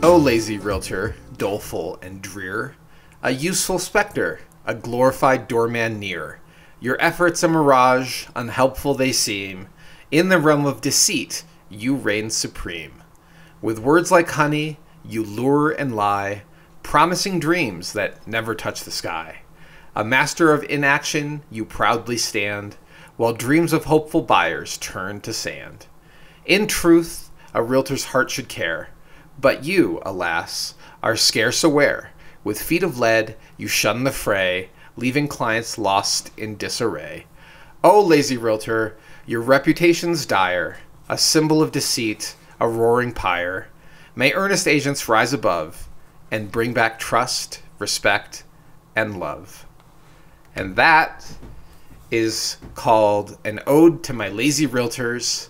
O lazy realtor, doleful and drear, a useful spectre, a glorified doorman near. Your efforts a mirage, unhelpful they seem. In the realm of deceit, you reign supreme. With words like honey, you lure and lie, promising dreams that never touch the sky. A master of inaction, you proudly stand, while dreams of hopeful buyers turn to sand. In truth, a realtor's heart should care, but you, alas, are scarce aware. With feet of lead, you shun the fray, leaving clients lost in disarray. O lazy realtor, your reputation's dire, a symbol of deceit, a roaring pyre. May earnest agents rise above and bring back trust, respect, and love. And that is called An Ode to My Lazy Realtors.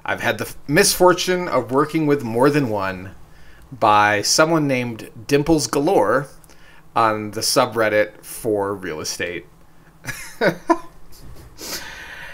I've had the misfortune of working with more than one, by someone named Dimples Galore on the subreddit for real estate.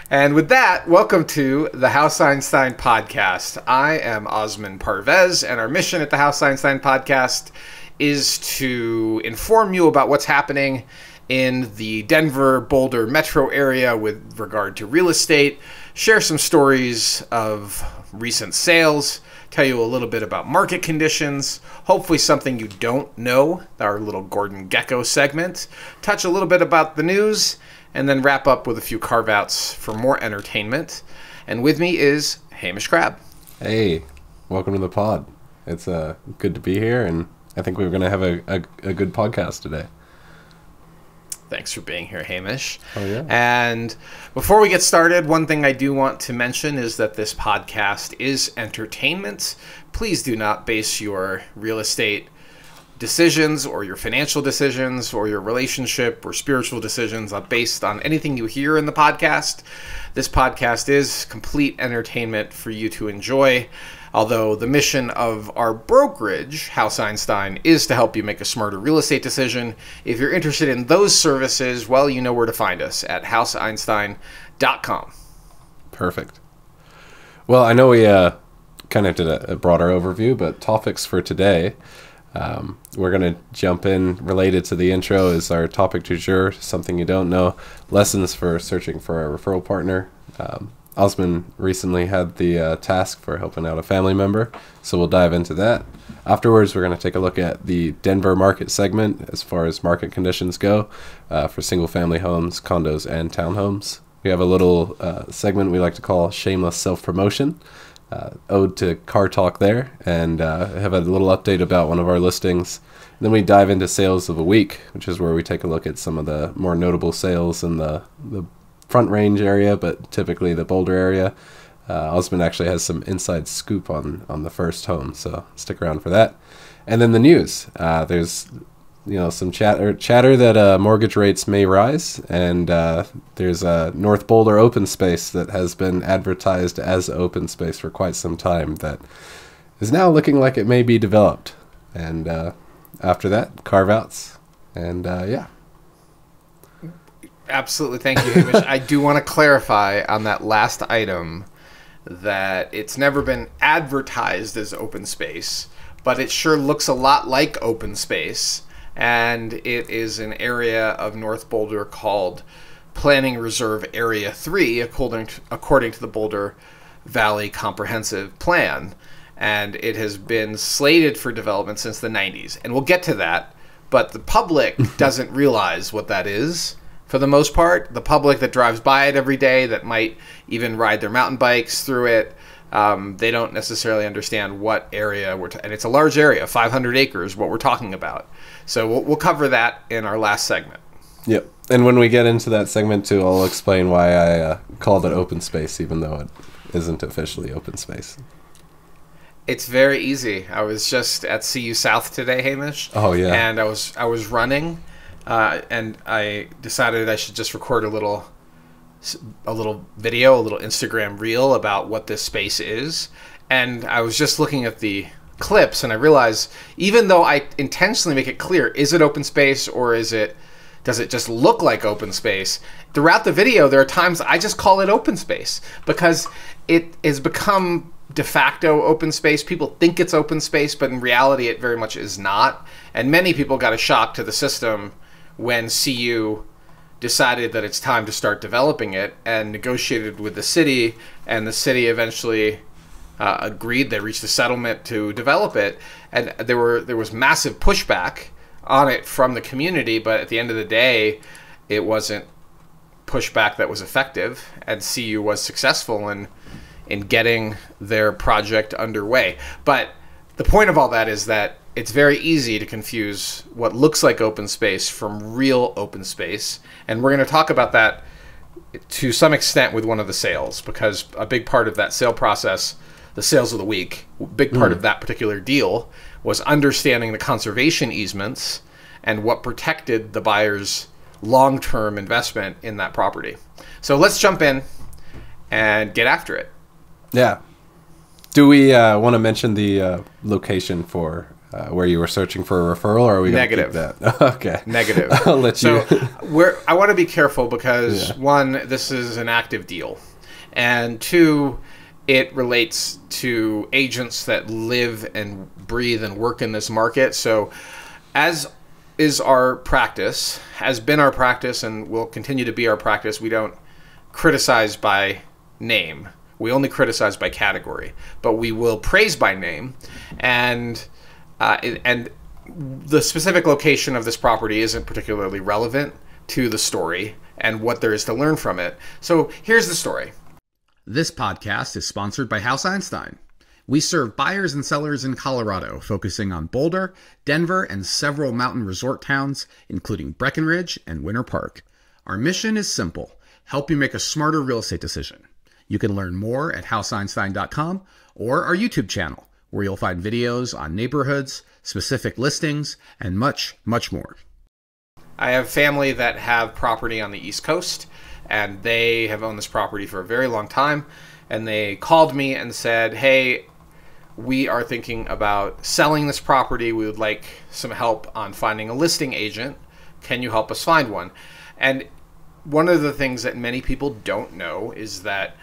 And with that, welcome to the House Einstein Podcast. I am Osman Parvez, and our mission at the House Einstein Podcast is to inform you about what's happening in the Denver, Boulder metro area with regard to real estate, share some stories of recent sales, tell you a little bit about market conditions, hopefully something you don't know, our little Gordon Gekko segment, touch a little bit about the news, and then wrap up with a few carve-outs for more entertainment. And with me is Hamish Crabb. Hey, welcome to the pod. It's good to be here, and I think we're going to have a good podcast today. Thanks for being here, Hamish. Oh, yeah. And before we get started, one thing I do want to mention is that this podcast is entertainment. Please do not base your real estate decisions or your financial decisions or your relationship or spiritual decisions based on anything you hear in the podcast. This podcast is complete entertainment for you to enjoy. Although the mission of our brokerage, House Einstein, is to help you make a smarter real estate decision. If you're interested in those services, well, you know where to find us at houseeinstein.com. Perfect. Well, I know we kind of did a broader overview, but topics for today, we're going to jump in related to the intro is our topic du jour, something you don't know, lessons for searching for a referral partner. Osman recently had the task for helping out a family member, so we'll dive into that. Afterwards, we're going to take a look at the Denver market segment as far as market conditions go for single-family homes, condos, and townhomes. We have a little segment we like to call Shameless Self-Promotion, ode to car talk there, and have a little update about one of our listings. And then we dive into Sales of the Week, which is where we take a look at some of the more notable sales in the Front Range area, but typically the Boulder area. Osman actually has some inside scoop on the first home, so stick around for that. And then the news. There's some chatter that mortgage rates may rise, and there's a North Boulder open space that has been advertised as open space for quite some time that is now looking like it may be developed. And after that, carve-outs, and yeah. Absolutely. Thank you, Hamish. I do want to clarify on that last item that it's never been advertised as open space, but it sure looks a lot like open space. And it is an area of North Boulder called Planning Reserve Area 3, according to the Boulder Valley Comprehensive Plan. And it has been slated for development since the 90s. And we'll get to that, but the public doesn't realize what that is. For the most part, the public that drives by it every day, that might even ride their mountain bikes through it, they don't necessarily understand what area and it's a large area, 500 acres, what we're talking about. So we'll cover that in our last segment. Yep. And when we get into that segment too, I'll explain why I called it open space, even though it isn't officially open space. It's very easy. I was just at CU South today, Hamish. Oh yeah. And I was running. And I decided I should just record a little video, a little Instagram reel about what this space is. And I was just looking at the clips, and I realized, even though I intentionally make it clear, is it open space or does it just look like open space? Throughout the video, there are times I just call it open space because it has become de facto open space. People think it's open space, but in reality it very much is not. And many people got a shock to the system when CU decided that it's time to start developing it and negotiated with the city, and the city eventually agreed. They reached a settlement to develop it, and there was massive pushback on it from the community, but at the end of the day, it wasn't pushback that was effective, and CU was successful in getting their project underway. But the point of all that is that it's very easy to confuse what looks like open space from real open space, and we're going to talk about that to some extent with one of the sales, because a big part of that sale process, the sales of the week, big part of that particular deal was understanding the conservation easements and what protected the buyer's long-term investment in that property. So let's jump in and get after it. Yeah. Do we want to mention the location for where you were searching for a referral, or are we going to keep that? Okay. Negative. I'll let you. So I want to be careful because, one, this is an active deal, and two, it relates to agents that live and breathe and work in this market. So as is our practice, has been our practice, and will continue to be our practice, we don't criticize by name. We only criticize by category, but we will praise by name. And the specific location of this property isn't particularly relevant to the story and what there is to learn from it. So here's the story. This podcast is sponsored by House Einstein. We serve buyers and sellers in Colorado, focusing on Boulder, Denver, and several mountain resort towns, including Breckenridge and Winter Park. Our mission is simple: help you make a smarter real estate decision. You can learn more at houseeinstein.com or our YouTube channel, where you'll find videos on neighborhoods, specific listings, and much, much more. I have family that have property on the East Coast, and they have owned this property for a very long time. And they called me and said, hey, we are thinking about selling this property. We would like some help on finding a listing agent. Can you help us find one? And one of the things that many people don't know is that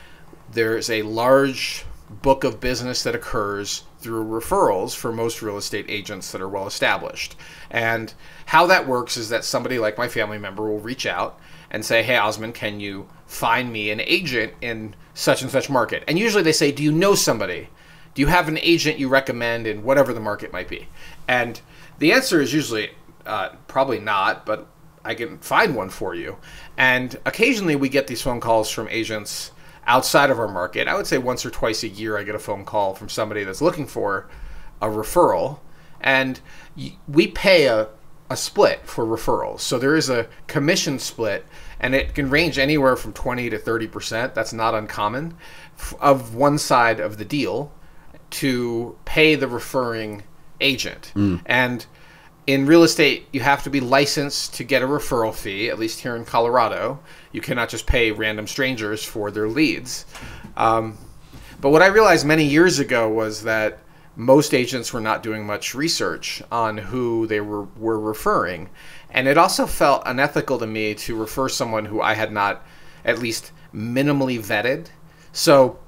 there's a large book of business that occurs through referrals for most real estate agents that are well established. And how that works is that somebody like my family member will reach out and say, hey, Osman, can you find me an agent in such and such market? And usually they say, do you know somebody? Do you have an agent you recommend in whatever the market might be? And the answer is usually probably not, but I can find one for you. And occasionally we get these phone calls from agents outside of our market. I would say once or twice a year I get a phone call from somebody that's looking for a referral. And we pay a split for referrals. So there is a commission split, and it can range anywhere from 20 to 30%. That's not uncommon, of one side of the deal to pay the referring agent. And in real estate, you have to be licensed to get a referral fee, at least here in Colorado. You cannot just pay random strangers for their leads. But what I realized many years ago was that most agents were not doing much research on who they were referring. And it also felt unethical to me to refer someone who I had not at least minimally vetted. So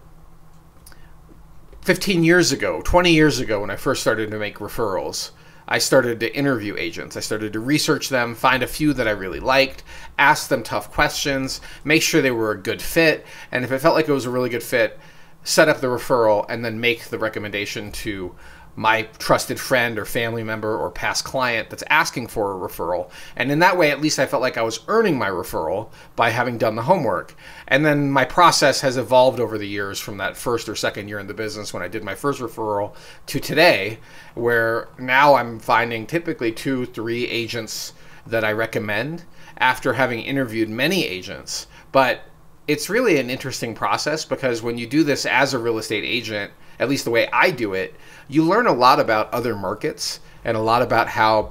15 years ago, 20 years ago, when I first started to make referrals, I started to interview agents. I started to research them, find a few that I really liked, ask them tough questions, make sure they were a good fit. And if it felt like it was a really good fit, set up the referral and then make the recommendation to my trusted friend or family member or past client that's asking for a referral. And in that way, at least I felt like I was earning my referral by having done the homework. And then my process has evolved over the years from that first or second year in the business when I did my first referral to today, where now I'm finding typically 2-3 agents that I recommend after having interviewed many agents. But it's really an interesting process because when you do this as a real estate agent, at least the way I do it, you learn a lot about other markets and a lot about how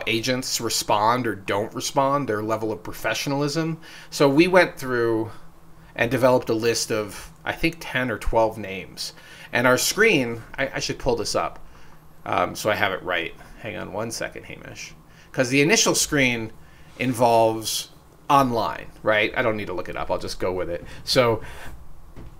agents respond or don't respond, their level of professionalism. So we went through and developed a list of, I think, 10 or 12 names. And our screen, I should pull this up so I have it right. Hang on one second, Hamish. Because the initial screen involves online, right? I don't need to look it up. I'll just go with it. So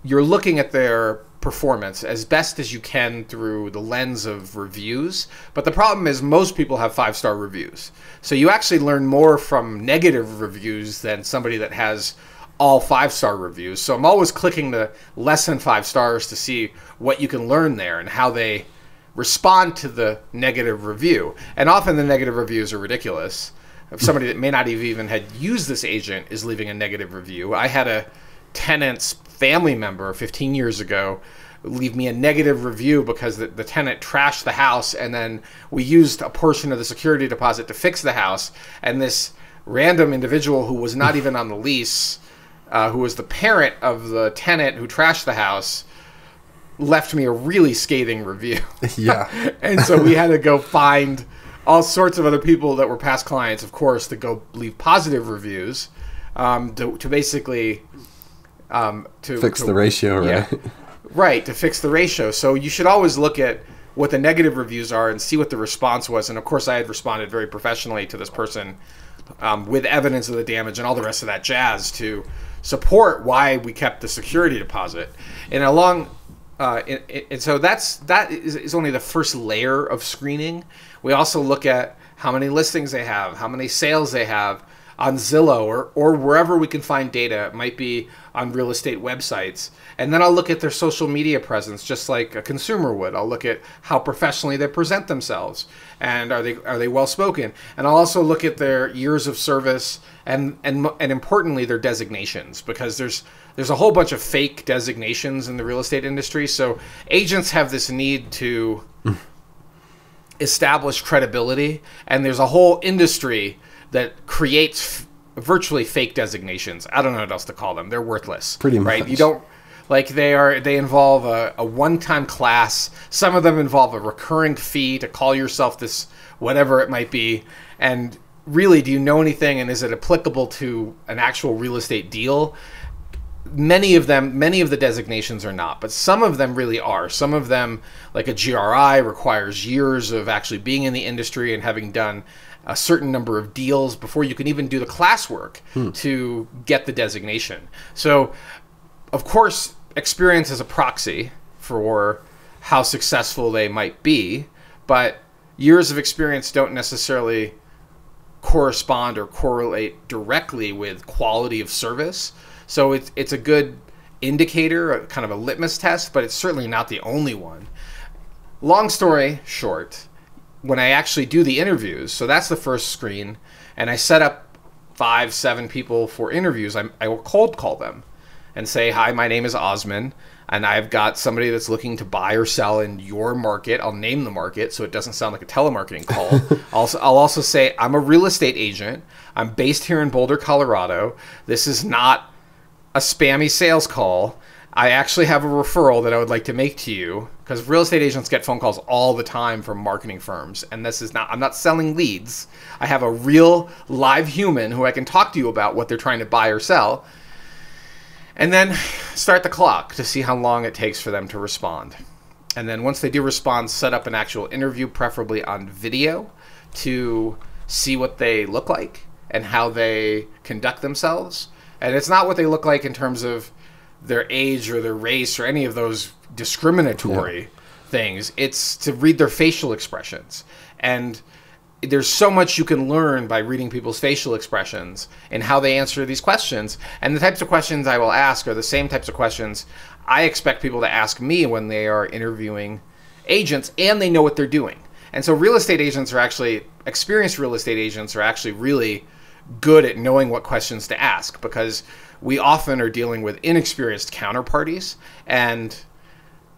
you're looking at their performance as best as you can through the lens of reviews. But the problem is most people have 5-star reviews. So you actually learn more from negative reviews than somebody that has all 5-star reviews. So I'm always clicking the less than 5 stars to see what you can learn there and how they respond to the negative review. And often the negative reviews are ridiculous. If somebody that may not have even had used this agent is leaving a negative review. I had a tenant's family member 15 years ago leave me a negative review because the tenant trashed the house, and then we used a portion of the security deposit to fix the house, and this random individual who was not even on the lease, who was the parent of the tenant who trashed the house, left me a really scathing review. Yeah. And so we had to go find all sorts of other people that were past clients, of course, to go leave positive reviews, to basically to fix the ratio, right? Yeah, right, to fix the ratio. So you should always look at what the negative reviews are and see what the response was. And of course, I had responded very professionally to this person with evidence of the damage and all the rest of that jazz to support why we kept the security deposit. And so that is only the first layer of screening. We also look at how many listings they have, how many sales they have on Zillow or wherever we can find data. It might be on real estate websites. And then I'll look at their social media presence, just like a consumer would. I'll look at how professionally they present themselves, and are they well spoken. And I'll also look at their years of service and importantly their designations, because there's a whole bunch of fake designations in the real estate industry. So agents have this need to establish credibility, and there's a whole industry that creates virtually fake designations. I don't know what else to call them. They're worthless. Pretty much. Right? You don't, like, they involve a one-time class. Some of them involve a recurring fee to call yourself this, whatever it might be. And really, do you know anything, and is it applicable to an actual real estate deal? Many of the designations are not, but some of them really are. Some of them, like a GRI, requires years of actually being in the industry and having done a certain number of deals before you can even do the classwork to get the designation. So, of course, experience is a proxy for how successful they might be, but years of experience don't necessarily correspond or correlate directly with quality of service. So it's a good indicator, a kind of a litmus test, but it's certainly not the only one. Long story short, when I actually do the interviews, so that's the first screen, and I set up 5-7 people for interviews, I will cold call them and say, hi, my name is Osman, and I've got somebody that's looking to buy or sell in your market. I'll name the market so it doesn't sound like a telemarketing call. I'll also say, I'm a real estate agent. I'm based here in Boulder, Colorado. This is not a spammy sales call. I actually have a referral that I would like to make to you, because real estate agents get phone calls all the time from marketing firms, and I'm not selling leads. I have a real live human who I can talk to you about what they're trying to buy or sell, and then start the clock to see how long it takes for them to respond. And then once they do respond, set up an actual interview, preferably on video, to see what they look like and how they conduct themselves. And it's not what they look like in terms of their age or their race or any of those discriminatory things. It's to read their facial expressions. And there's so much you can learn by reading people's facial expressions and how they answer these questions. And the types of questions I will ask are the same types of questions I expect people to ask me when they are interviewing agents, and they know what they're doing. And so experienced real estate agents are actually really good at knowing what questions to ask, because we often are dealing with inexperienced counterparties, and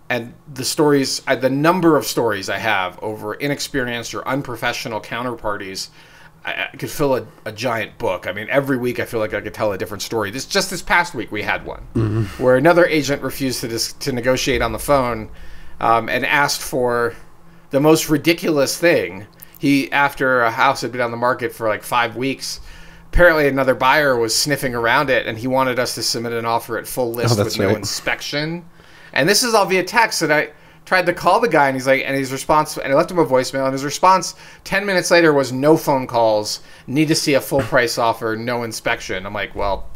the number of stories I have over inexperienced or unprofessional counterparties, I could fill a giant book. I mean, every week I feel like I could tell a different story. This past week we had one where another agent refused to negotiate on the phone, and asked for the most ridiculous thing. After a house had been on the market for like 5 weeks, apparently another buyer was sniffing around it, and he wanted us to submit an offer at full list with no inspection. And this is all via text. And I tried to call the guy, and his response, and I left him a voicemail, and his response 10 minutes later was no phone calls, need to see a full price offer, no inspection. I'm like, well,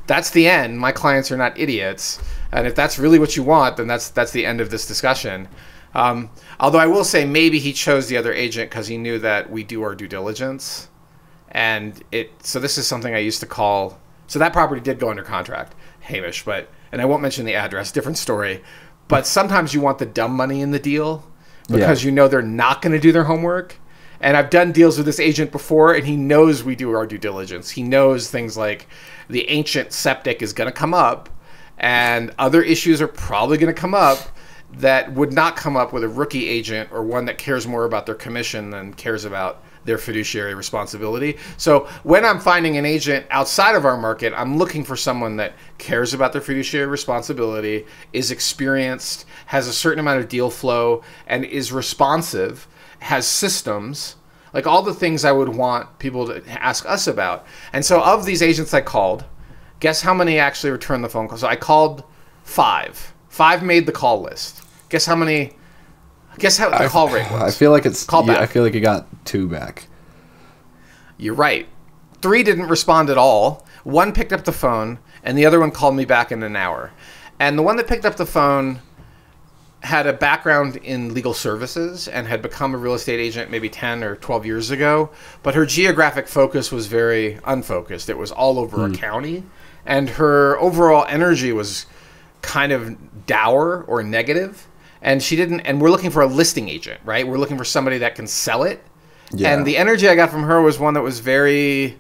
that's the end. My clients are not idiots. And if that's really what you want, then that's the end of this discussion. Although I will say maybe he chose the other agent because he knew that we do our due diligence. So this is something I used to call, so that property did go under contract, Hamish, and I won't mention the address, different story. But sometimes you want the dumb money in the deal because you know they're not going to do their homework. And I've done deals with this agent before, and he knows we do our due diligence. He knows things like the ancient septic is going to come up, and other issues are probably going to come up that would not come up with a rookie agent or one that cares more about their commission than cares about their fiduciary responsibility. So when I'm finding an agent outside of our market, I'm looking for someone that cares about their fiduciary responsibility, is experienced, has a certain amount of deal flow, and is responsive, has systems, like all the things I would want people to ask us about. And so of these agents I called, guess how many actually returned the phone call? So I called 5. 5 made the call list. Guess how the call rate was? I feel like it's Callback. I feel like you got 2 back. You're right. 3 didn't respond at all. 1 picked up the phone, and the other one called me back in an hour. And the one that picked up the phone had a background in legal services and had become a real estate agent maybe 10 or 12 years ago, but her geographic focus was very unfocused. It was all over a county, and her overall energy was kind of dour or negative. And we're looking for a listing agent, right? We're looking for somebody that can sell it. Yeah. And the energy I got from her was one that was very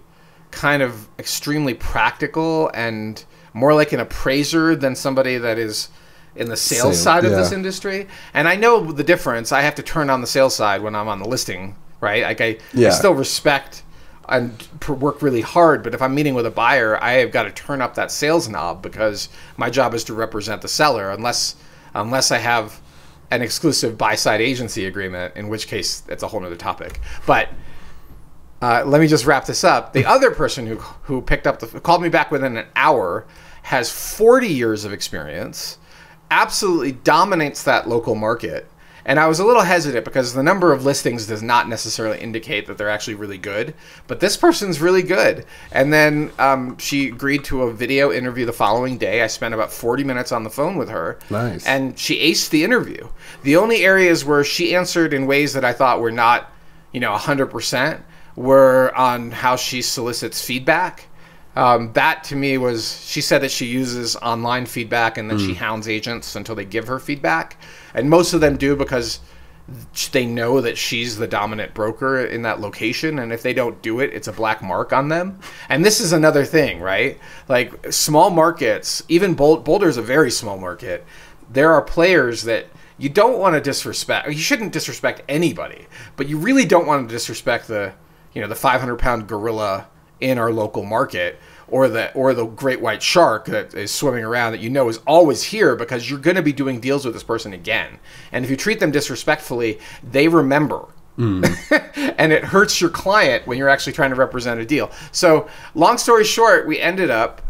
kind of extremely practical and more like an appraiser than somebody that is in the sales side of this industry. And I know the difference. I have to turn on the sales side when I'm on the listing, right? Like I still respect and work really hard, but if I'm meeting with a buyer, I have got to turn up that sales knob because my job is to represent the seller unless I have an exclusive buy-side agency agreement, in which case it's a whole nother topic. But let me just wrap this up. The other person who called me back within an hour has 40 years of experience, absolutely dominates that local market. And I was a little hesitant because the number of listings does not necessarily indicate that they're actually really good. But this person's really good. And then she agreed to a video interview the following day. I spent about 40 minutes on the phone with her. Nice. And she aced the interview. The only areas where she answered in ways that I thought were not, 100% were on how she solicits feedback. That to me was, she said that she uses online feedback and then she hounds agents until they give her feedback. And most of them do because they know that she's the dominant broker in that location. And if they don't do it, it's a black mark on them. And this is another thing, right? Like small markets, even Boulder's a very small market. There are players that you don't want to disrespect. You shouldn't disrespect anybody, but you really don't want to disrespect the 500-pound gorilla in our local market, or the great white shark that is swimming around that is always here, because you're going to be doing deals with this person again. And if you treat them disrespectfully, they remember. And it hurts your client when you're actually trying to represent a deal. So long story short, we ended up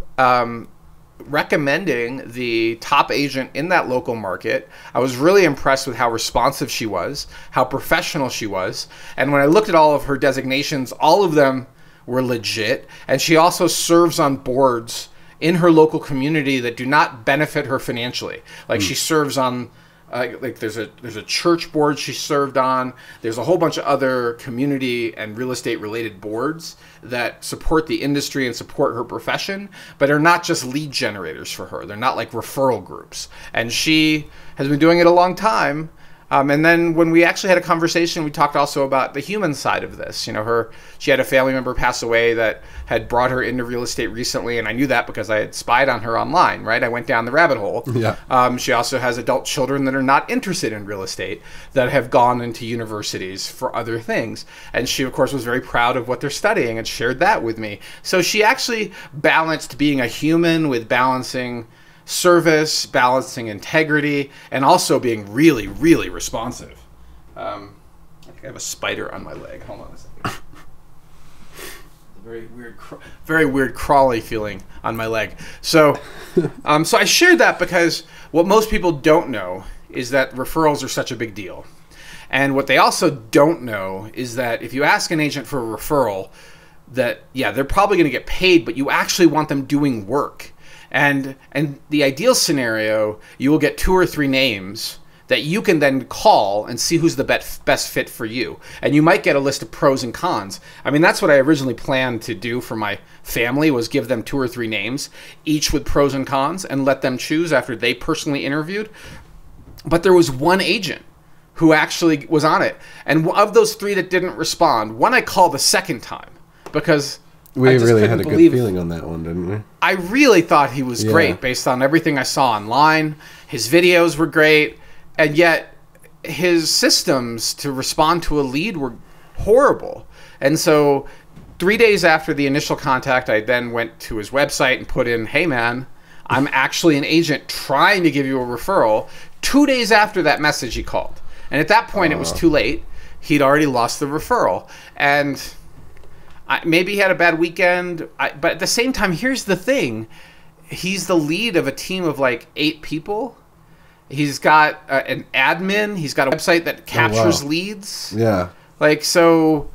recommending the top agent in that local market. I was really impressed with how responsive she was, how professional she was. And when I looked at all of her designations, all of them were legit. And she also serves on boards in her local community that do not benefit her financially. Like she serves on there's a church board she served on. There's a whole bunch of other community and real estate related boards that support the industry and support her profession, but are not just lead generators for her. They're not like referral groups. And she has been doing it a long time. And then when we actually had a conversation, we talked also about the human side of this. She had a family member pass away that had brought her into real estate recently, and I knew that because I had spied on her online, right? I went down the rabbit hole. Yeah. She also has adult children that are not interested in real estate, that have gone into universities for other things. And she, of course, was very proud of what they're studying and shared that with me. So she actually balanced being a human with balancing service, balancing integrity, and also being really, really responsive. I think I have a spider on my leg. Hold on a second. Very weird crawly feeling on my leg. So I shared that because what most people don't know is that referrals are such a big deal. And what they also don't know is that if you ask an agent for a referral, that, they're probably going to get paid, but you actually want them doing work. And the ideal scenario, you will get 2 or 3 names that you can then call and see who's the best fit for you. And you might get a list of pros and cons. I mean, that's what I originally planned to do for my family, was give them 2 or 3 names, each with pros and cons, and let them choose after they personally interviewed. But there was one agent who actually was on it. And of those 3 that didn't respond, one I called the second time because we really had a good feeling on that one, didn't we? I really thought he was great based on everything I saw online. His videos were great, and yet his systems to respond to a lead were horrible. And so 3 days after the initial contact, I then went to his website and put in, "Hey man, I'm actually an agent trying to give you a referral." 2 days after that message, he called. And at that point, it was too late. He'd already lost the referral. And maybe he had a bad weekend. But at the same time, here's the thing. He's the lead of a team of like 8 people. He's got an admin. He's got a website that captures leads. Yeah. Like, so...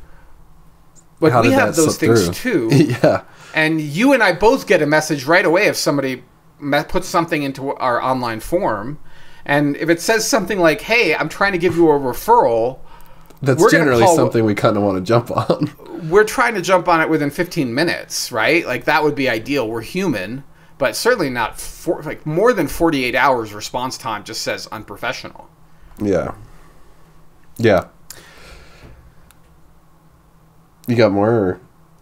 But we have those things too. Yeah. And you and I both get a message right away if somebody puts something into our online form. And if it says something like, "Hey, I'm trying to give you a referral," that's generally something we kind of want to jump on. We're trying to jump on it within 15 minutes, right? Like, that would be ideal. We're human, but certainly not like more than 48 hours response time just says unprofessional. Yeah. Yeah. You got more? Or?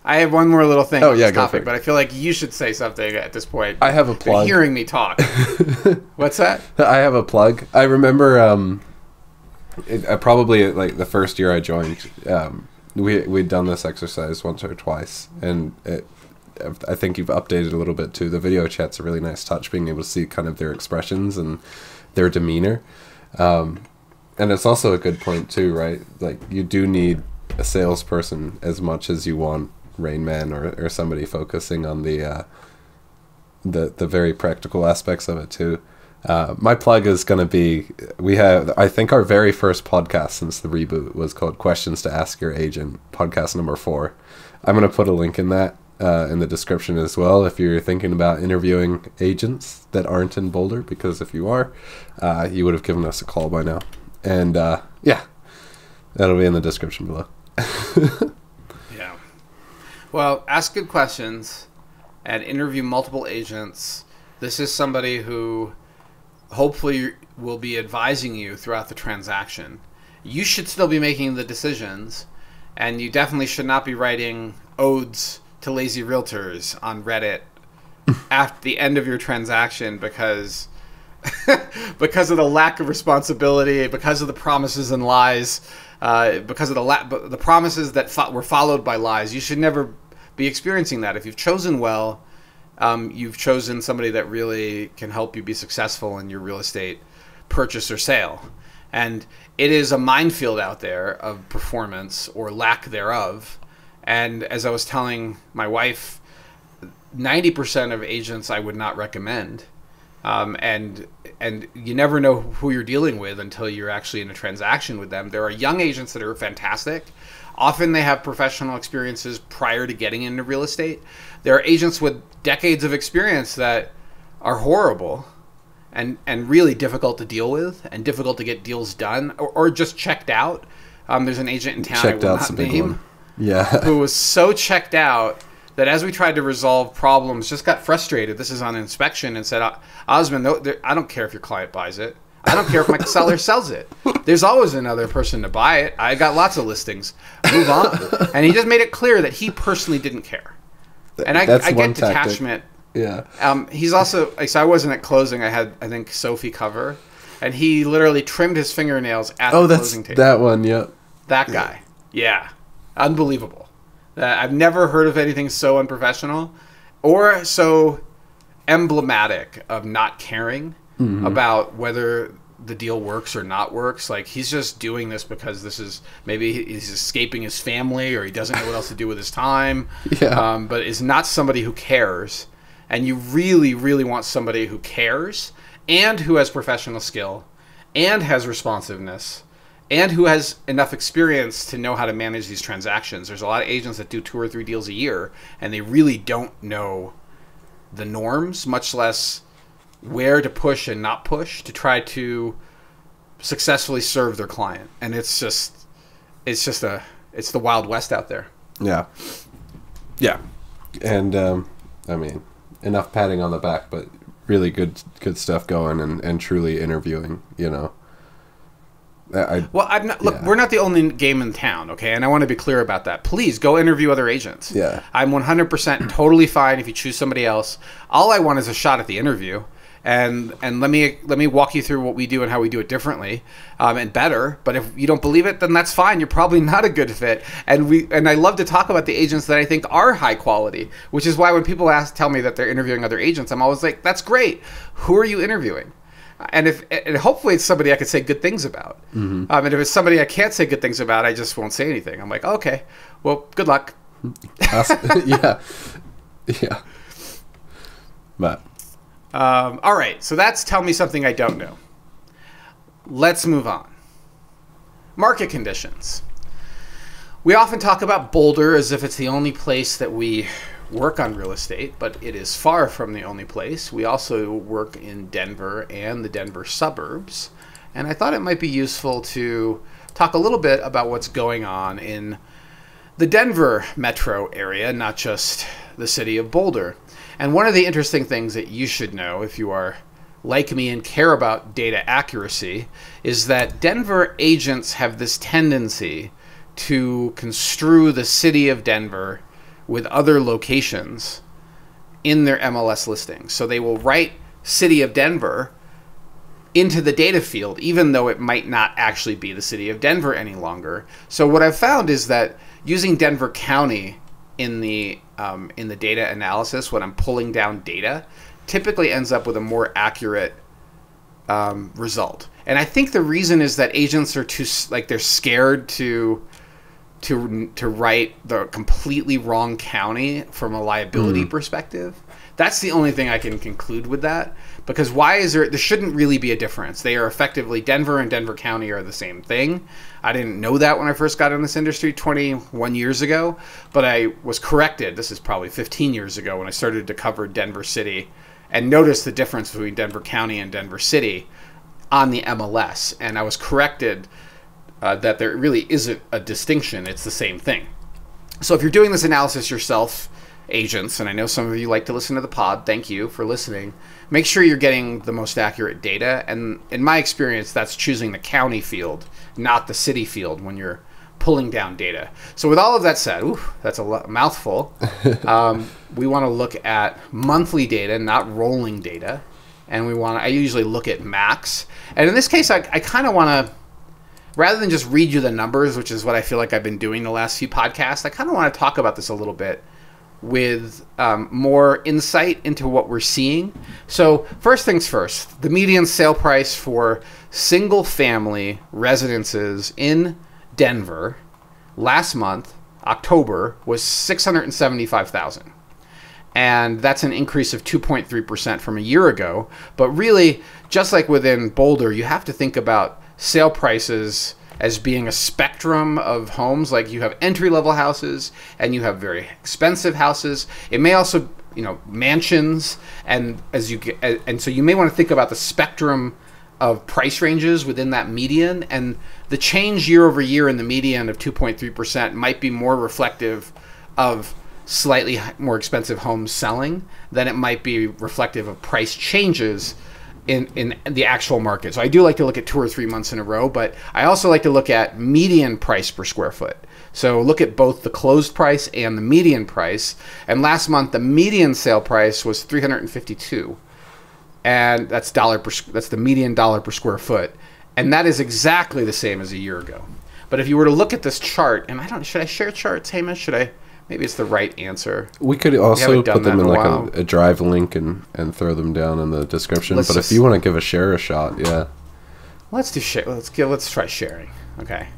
I have one more little thing on this go topic, for it. but I feel like you should say something at this point. I have a plug. You're hearing me talk. What's that? I have a plug. I remember probably like the first year I joined, we'd done this exercise once or twice, and I think you've updated a little bit too. The video chat's a really nice touch, being able to see kind of their expressions and their demeanor. And it's also a good point too, right? Like, you do need a salesperson as much as you want Rain Man or somebody focusing on the very practical aspects of it too. My plug is going to be, I think our very first podcast since the reboot was called Questions to Ask Your Agent, podcast number 4. I'm going to put a link in that in the description as well if you're thinking about interviewing agents that aren't in Boulder, because if you are, you would have given us a call by now. And yeah, that'll be in the description below. Yeah. Well, ask good questions and interview multiple agents. This is somebody who hopefully will be advising you throughout the transaction. You should still be making the decisions, and you definitely should not be writing odes to lazy realtors on Reddit at the end of your transaction because of the lack of responsibility, because of the promises and lies, because of the promises that were followed by lies. You should never be experiencing that. If you've chosen well, you've chosen somebody that really can help you be successful in your real estate purchase or sale. And it is a minefield out there of performance or lack thereof. And as I was telling my wife, 90% of agents I would not recommend. And you never know who you're dealing with until you're actually in a transaction with them. There are young agents that are fantastic. Often they have professional experiences prior to getting into real estate. There are agents with decades of experience that are horrible and really difficult to deal with and difficult to get deals done or just checked out. There's an agent in town checked I will out's not a big name, one. Yeah. who was so checked out that as we tried to resolve problems, just got frustrated. This is on inspection, and said, Osmond, no, I don't care if your client buys it. I don't care if my seller sells it. There's always another person to buy it. I got lots of listings. Move on. And he just made it clear that he personally didn't care. And I get detachment. Yeah. He's also, so I wasn't at closing. I had, I think, Sophie cover. And he literally trimmed his fingernails at the closing table. That one, yep. That guy. Yeah. Unbelievable. I've never heard of anything so unprofessional or so emblematic of not caring about whether the deal works or not works. Like, he's just doing this because this is, maybe he's escaping his family or he doesn't know what else to do with his time. Yeah. But is not somebody who cares. And you really, really want somebody who cares and who has professional skill and has responsiveness and who has enough experience to know how to manage these transactions. There's a lot of agents that do 2 or 3 deals a year, and they really don't know the norms, much less where to push and not push to try to successfully serve their client. And it's the Wild West out there. Yeah. Yeah. And, I mean, enough patting on the back, but really good stuff going and truly interviewing, you know. I'm not. Look, we're not the only game in town, okay? And I want to be clear about that. Please go interview other agents. Yeah. I'm 100% totally fine if you choose somebody else. All I want is a shot at the interview, and let me walk you through what we do and how we do it differently, and better. But if you don't believe it, then that's fine. You're probably not a good fit. And I love to talk about the agents that I think are high quality, which is why when people tell me that they're interviewing other agents, I'm always like, that's great. Who are you interviewing? And hopefully it's somebody I could say good things about. And if it's somebody I can't say good things about, I just won't say anything. I'm like, okay, well, good luck. Yeah. But all right, so that's tell me something I don't know. Let's move on. Market conditions. We often talk about Boulder as if it's the only place that we work on real estate, but it is far from the only place. We also work in Denver and the Denver suburbs, and I thought it might be useful to talk a little bit about what's going on in the Denver metro area, not just the city of Boulder. And one of the interesting things that you should know if you are like me and care about data accuracy is that Denver agents have this tendency to construe the city of Denver with other locations in their MLS listings. So they will write City of Denver into the data field, even though it might not actually be the City of Denver any longer. So what I've found is that using Denver County in the data analysis, when I'm pulling down data, typically ends up with a more accurate result. And I think the reason is that agents are they're scared to write the completely wrong county from a liability perspective. That's the only thing I can conclude with that, because there shouldn't really be a difference. They are effectively, Denver and Denver County are the same thing. I didn't know that when I first got in this industry 21 years ago, but I was corrected. This is probably 15 years ago when I started to cover Denver City and noticed the difference between Denver County and Denver City on the MLS. And I was corrected that there really isn't a distinction. It's the same thing. So if you're doing this analysis yourself, agents, and I know some of you like to listen to the pod, thank you for listening, make sure you're getting the most accurate data. And in my experience, that's choosing the county field, not the city field when you're pulling down data. So with all of that said, that's a mouthful. We want to look at monthly data, not rolling data. And I usually look at max. And in this case, I kind of want to, rather than just read you the numbers, which is what I feel like I've been doing the last few podcasts, I kind of want to talk about this a little bit with more insight into what we're seeing. So first things first, the median sale price for single family residences in Denver last month, October, was $675,000. And that's an increase of 2.3% from a year ago. But really, just like within Boulder, you have to think about sale prices as being a spectrum of homes. Like you have entry-level houses and you have very expensive houses. It may also, mansions, and so you may want to think about the spectrum of price ranges within that median, and the change year over year in the median of 2.3% might be more reflective of slightly more expensive homes selling than it might be reflective of price changes in the actual market. So I do like to look at 2 or 3 months in a row, but I also like to look at median price per square foot. So look at both the closed price and the median price. And last month, the median sale price was $352, and that's the median dollar per square foot, and that is exactly the same as a year ago. But if you were to look at this chart, and should I share charts, Hamish? Maybe it's the right answer. We could also put them in like a drive link and throw them down in the description. But if you want to give a share a shot, yeah. Let's do share. Let's try sharing. Okay.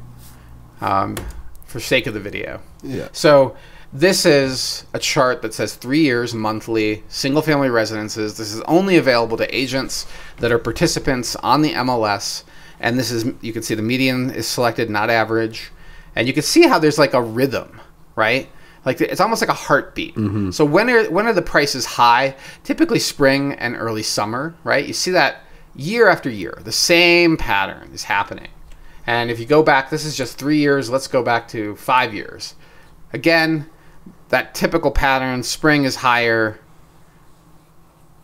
For sake of the video. Yeah. So this is a chart that says 3 years monthly single family residences. This is only available to agents that are participants on the MLS. And this is, you can see the median is selected, not average. And you can see how there's like a rhythm, right? Like it's almost like a heartbeat. So when are the prices high? Typically spring and early summer, right? You see that year after year. The same pattern is happening. And if you go back, this is just 3 years. Let's go back to 5 years. Again, that typical pattern. Spring is higher.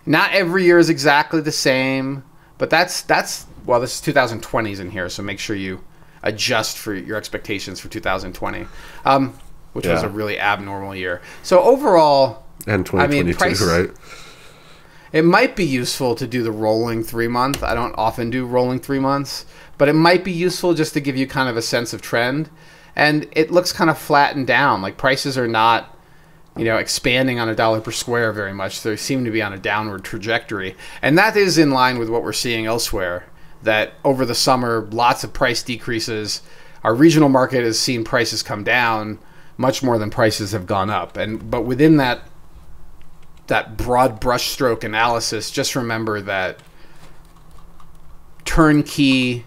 Not every year is exactly the same, but that's well, this is 2020s in here, so make sure you adjust for your expectations for 2020, which was a really abnormal year. So overall, and 2022, right? It might be useful to do the rolling 3 month. I don't often do rolling 3 months, but it might be useful just to give you kind of a sense of trend. And it looks kind of flattened down. Like prices are not, expanding on $1 per square very much. They seem to be on a downward trajectory. And that is in line with what we're seeing elsewhere, that over the summer, lots of price decreases. Our regional market has seen prices come down much more than prices have gone up. But within that broad brushstroke analysis, just remember that turnkey,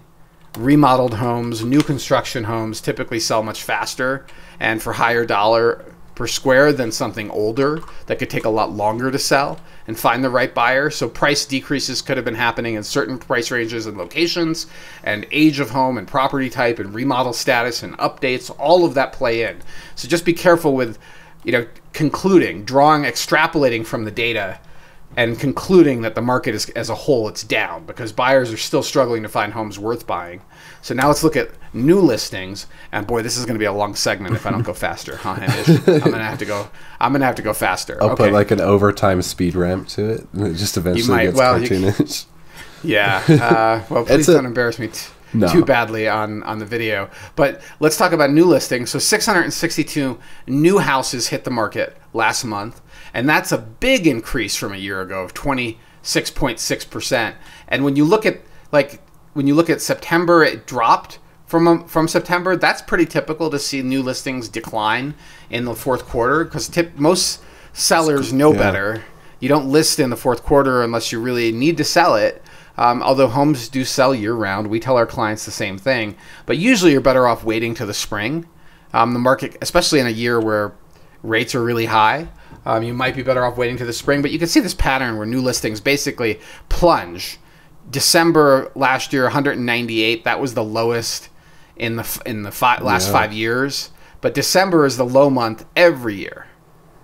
remodeled homes, new construction homes typically sell much faster and for higher dollar per square than something older that could take a lot longer to sell and find the right buyer. So price decreases could have been happening in certain price ranges and locations, and age of home and property type and remodel status and updates, all of that play in. So just be careful with, extrapolating from the data and concluding that the market is, as a whole, it's down, because buyers are still struggling to find homes worth buying. So now let's look at new listings. And boy, this is going to be a long segment if I don't go faster, huh, Hamish? I'm going to have to go faster. I'll put like an overtime speed ramp to it, and it just eventually gets cartoonish. Yeah. Well, please don't embarrass me too badly on the video. But let's talk about new listings. So 662 new houses hit the market last month. And that's a big increase from a year ago of 26.6%. And when you look at September, it dropped from September. That's pretty typical to see new listings decline in the fourth quarter, because most sellers know better. You don't list in the fourth quarter unless you really need to sell it. Although homes do sell year round, we tell our clients the same thing. But usually you're better off waiting to the spring. The market, especially in a year where rates are really high, you might be better off waiting to the spring. But you can see this pattern where new listings basically plunge. December last year, 198. That was the lowest in the last 5 years. But December is the low month every year,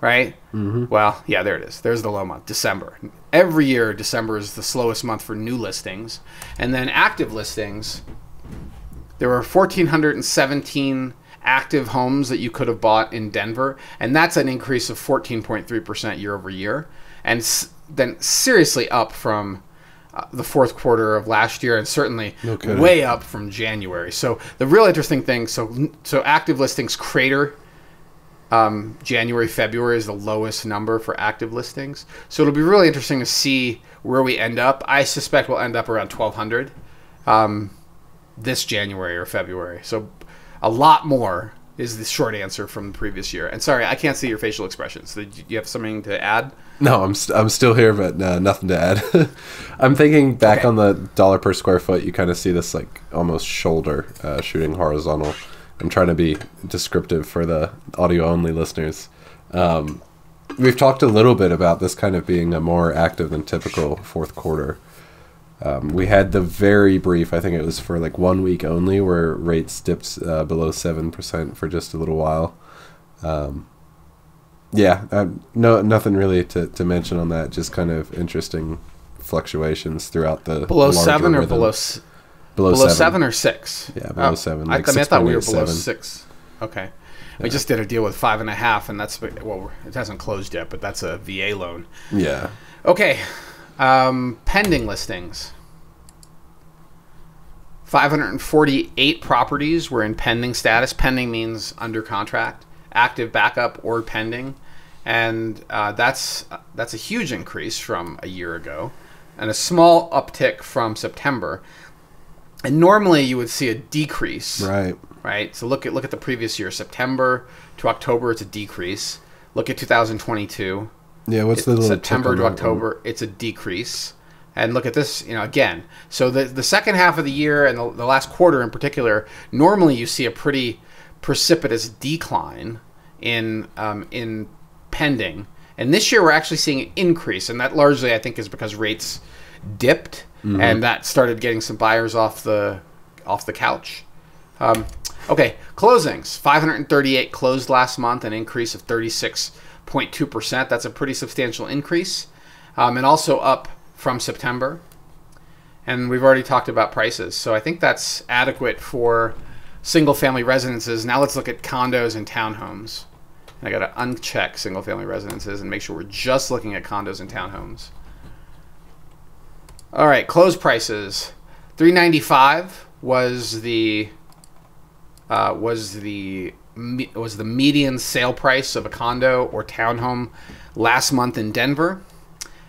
right? Mm-hmm. Well, yeah, there it is. There's the low month, December. Every year, December is the slowest month for new listings. And then active listings, there were 1,417 active homes that you could have bought in Denver, and that's an increase of 14.3% year over year, and then seriously up from the fourth quarter of last year, and certainly way up from January. So the real interesting thing, so active listings crater. January, February is the lowest number for active listings. So it'll be really interesting to see where we end up. I suspect we'll end up around 1,200 this January or February. So a lot more is the short answer from the previous year. And sorry, I can't see your facial expressions. So do you have something to add? No, I'm still here, but nothing to add. I'm thinking back on the dollar per square foot. You kind of see this like almost shoulder shooting horizontal. I'm trying to be descriptive for the audio-only listeners. We've talked a little bit about this kind of being a more active than typical fourth quarter. We had the very brief, I think it was for like 1 week only, where rates dipped below 7% for just a little while. Nothing really to mention on that. Just kind of interesting fluctuations throughout the below 7 or below 7 or 6? Yeah, below 7. Like I thought we were below 6. Okay. We just did a deal with 5.5, and that's, well, it hasn't closed yet, but that's a VA loan. Yeah. Okay. Pending listings. 548 properties were in pending status. Pending means under contract, active, backup, or pending. And that's a huge increase from a year ago, and a small uptick from September. And normally you would see a decrease. Right. So look at the previous year, September to October, it's a decrease. Look at 2022. Yeah, what's the little September to October, it's a decrease. And look at this, again. So the second half of the year and the last quarter in particular, normally you see a pretty precipitous decline in pending. And this year we're actually seeing an increase, and that largely I think is because rates dipped, and that started getting some buyers off the couch. Okay, closings. 538 closed last month, an increase of 36.2%. That's a pretty substantial increase, and also up from September. And we've already talked about prices, so I think that's adequate for single-family residences. Now let's look at condos and townhomes. And I got to uncheck single-family residences and make sure we're just looking at condos and townhomes. All right, closed prices. $395 was the median sale price of a condo or townhome last month in Denver.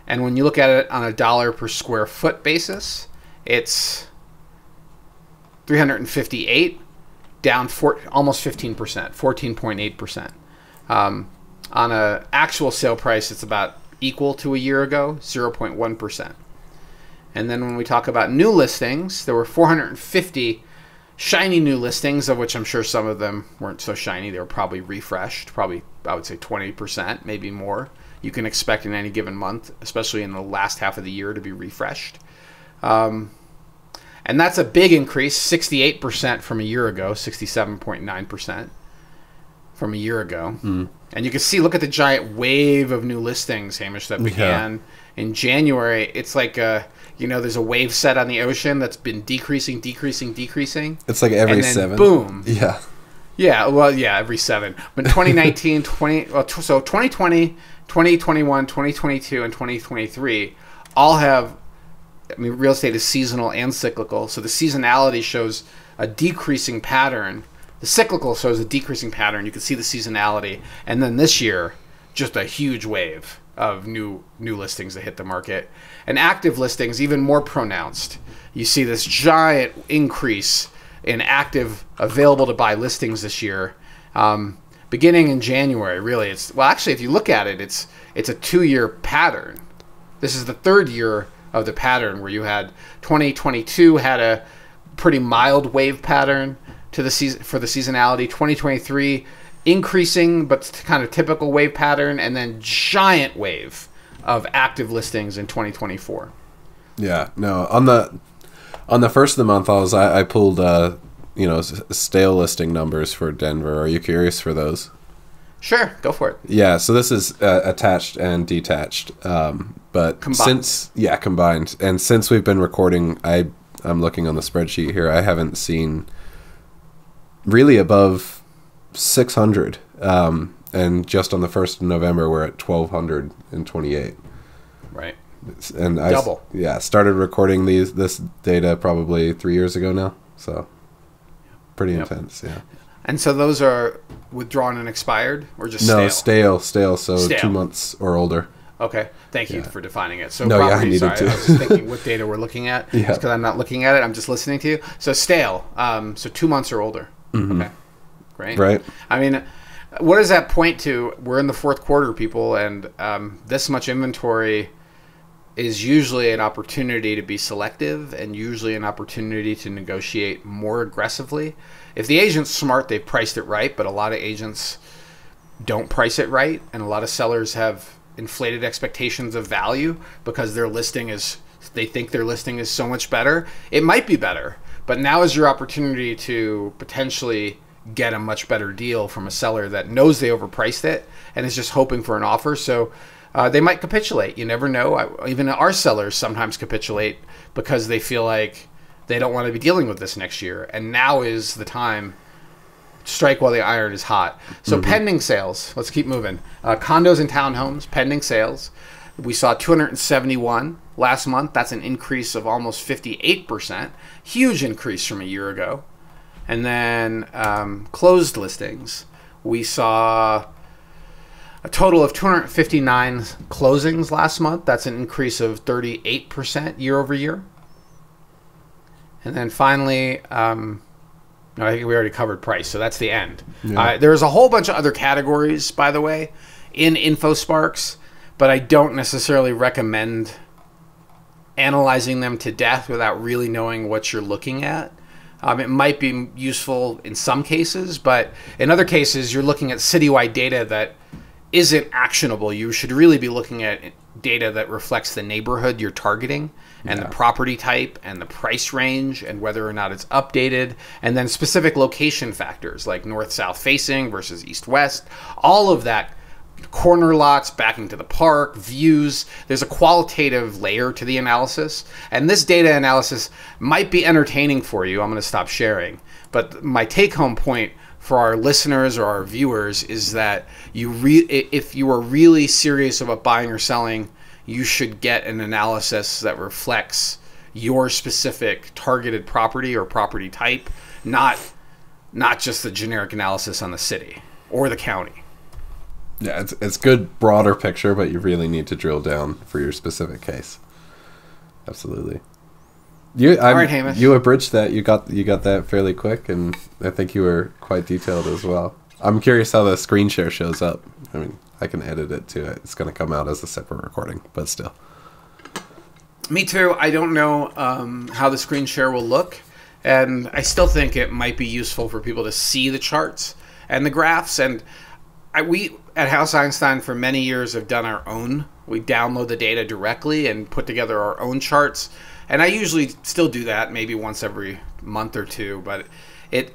And when you look at it on a dollar per square foot basis, it's $358, down almost 15%, 14.8%. On an actual sale price, it's about equal to a year ago, 0.1%. And then when we talk about new listings, there were 450 shiny new listings, of which I'm sure some of them weren't so shiny. They were probably refreshed, probably, I would say 20%, maybe more. You can expect in any given month, especially in the last half of the year, to be refreshed. And that's a big increase, 68% from a year ago, 67.9% from a year ago. And you can see, look at the giant wave of new listings, Hamish, that began in January. It's like, there's a wave set on the ocean that's been decreasing. It's like every and then 7. Boom. Yeah. Yeah, well, yeah, every 7. But 2019, 2020, 2021, 2022, and 2023 all have, real estate is seasonal and cyclical. So the seasonality shows a decreasing pattern. The cyclical shows a decreasing pattern. You can see the seasonality. And then this year, just a huge wave of new listings that hit the market. And active listings, even more pronounced. You see this giant increase in active available to buy listings this year. Beginning in January, really. Actually, if you look at it, it's a 2-year pattern. This is the 3rd year of the pattern, where you had 2022 had a pretty mild wave pattern for the seasonality. 2023 increasing, but kind of typical wave pattern, and then giant wave of active listings in 2024. Yeah, no. On the first of the month, I pulled stale listing numbers for Denver. Are you curious for those? Sure, go for it. Yeah, so this is attached and detached, but combined. Combined. And since we've been recording, I'm looking on the spreadsheet here. I haven't seen really above 600, and just on the 1st of November, we're at 1,228. Right. And double. Started recording this data probably 3 years ago now, so pretty intense. Yeah. And so those are withdrawn and expired, or just stale? No, stale. So 2 months or older. Okay, thank you for defining it. So no, property, I needed to. I was just thinking what data we're looking at. Yeah. Because I'm not looking at it, I'm just listening to you. So stale, so 2 months or older. Mm-hmm. Okay, great. Right. What does that point to? We're in the 4th quarter, people, and this much inventory is usually an opportunity to be selective, and usually an opportunity to negotiate more aggressively. If the agent's smart, they've priced it right, but a lot of agents don't price it right, and a lot of sellers have inflated expectations of value because they think their listing is so much better. It might be better, but now is your opportunity to potentially get a much better deal from a seller that knows they overpriced it and is just hoping for an offer. So they might capitulate. You never know. Even our sellers sometimes capitulate because they feel like they don't want to be dealing with this next year. And now is the time. Strike while the iron is hot. So pending sales. Let's keep moving. Condos and townhomes, pending sales. We saw 271 last month. That's an increase of almost 58%. Huge increase from a year ago. And then closed listings. We saw a total of 259 closings last month. That's an increase of 38% year over year. And then finally, no, I think we already covered price, so that's the end. Yeah. There's a whole bunch of other categories, by the way, in InfoSparks, but I don't necessarily recommend analyzing them to death without really knowing what you're looking at. It might be useful in some cases, but in other cases, you're looking at citywide data that isn't actionable. You should really be looking at data that reflects the neighborhood you're targeting and the property type and the price range and whether or not it's updated, and then specific location factors like north-south facing versus east-west, all of that, corner lots, backing to the park, views. There's a qualitative layer to the analysis, and this data analysis might be entertaining for you. I'm going to stop sharing, but my take-home point for our listeners or our viewers is that if you are really serious about buying or selling, you should get an analysis that reflects your specific targeted property or property type, not just the generic analysis on the city or the county. Yeah, it's good broader picture, but you really need to drill down for your specific case. Absolutely. All right, Hamish. You abridged that. You got that fairly quick, and I think you were quite detailed as well. I'm curious how the screen share shows up. I mean, I can edit it too. It's going to come out as a separate recording, but still. Me too. I don't know how the screen share will look, and I still think it might be useful for people to see the charts and the graphs. And we at House Einstein for many years have done our own. We download the data directly and put together our own charts. And I usually still do that maybe once every month or two, but it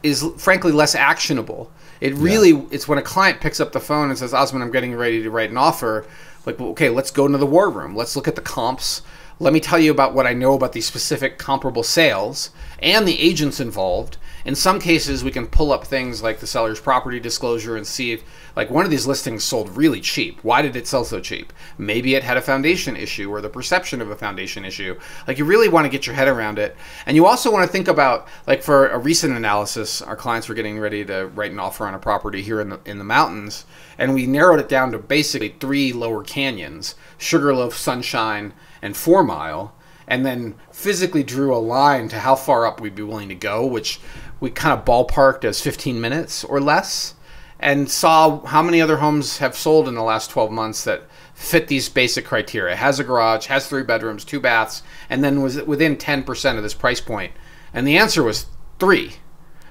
is frankly less actionable. It's when a client picks up the phone and says, Osman, I'm getting ready to write an offer. Like, well, okay, let's go into the war room. Let's look at the comps. Let me tell you about what I know about these specific comparable sales and the agents involved. In some cases, we can pull up things like the seller's property disclosure and see if, like, one of these listings sold really cheap. Why did it sell so cheap? Maybe it had a foundation issue or the perception of a foundation issue. Like, you really want to get your head around it. And you also want to think about, like, for a recent analysis, our clients were getting ready to write an offer on a property here in the mountains, and we narrowed it down to basically 3 lower canyons: Sugarloaf, Sunshine, and 4 Mile, and then physically drew a line to how far up we'd be willing to go, which we kind of ballparked as 15 minutes or less, and saw how many other homes have sold in the last 12 months that fit these basic criteria. Has a garage, has 3 bedrooms, 2 baths, and then was within 10% of this price point. And the answer was 3.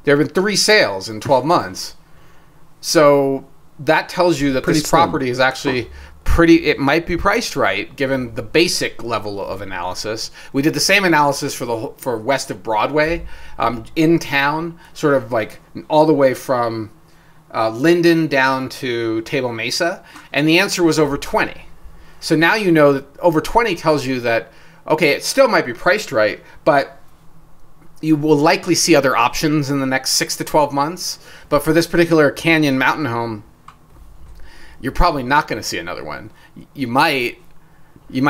There have been 3 sales in 12 months. So that tells you that this property is actually it might be priced right given the basic level of analysis. We did the same analysis for west of Broadway, in town, sort of like all the way from Linden down to Table Mesa, and the answer was over 20. So now you know that over 20 tells you that, okay, it still might be priced right, but you will likely see other options in the next 6 to 12 months. But for this particular canyon mountain home, you're probably not going to see another one. You might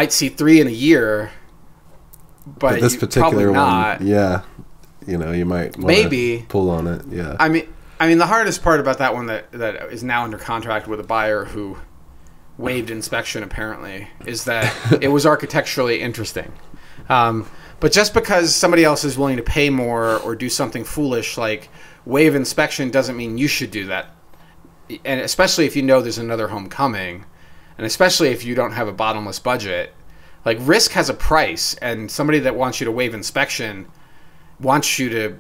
see 3 in a year, but this particular probably not. One, yeah, you might maybe pull on it. Yeah, I mean, the hardest part about that one that is now under contract with a buyer who waived inspection apparently is that it was architecturally interesting. But just because somebody else is willing to pay more or do something foolish like waive inspection doesn't mean you should do that. And especially if you know there's another home coming, and especially if you don't have a bottomless budget, like, risk has a price, and somebody that wants you to waive inspection wants you to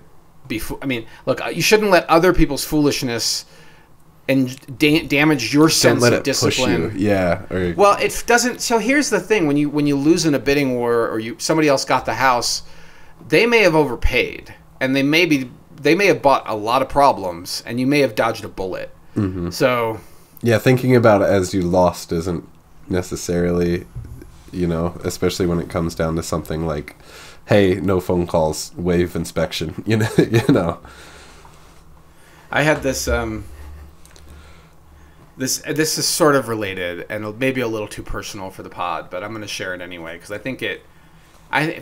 be. I mean, look, you shouldn't let other people's foolishness and damage your sense of discipline. Push you. Yeah. Well, it doesn't. So here's the thing: when you lose in a bidding war, or somebody else got the house, they may have overpaid, and they may have bought a lot of problems, and you may have dodged a bullet. Mm-hmm. So, yeah, thinking about it as you lost isn't necessarily, especially when it comes down to something like, hey, no phone calls, waive inspection. I had this. This is sort of related and maybe a little too personal for the pod, but I'm going to share it anyway because I think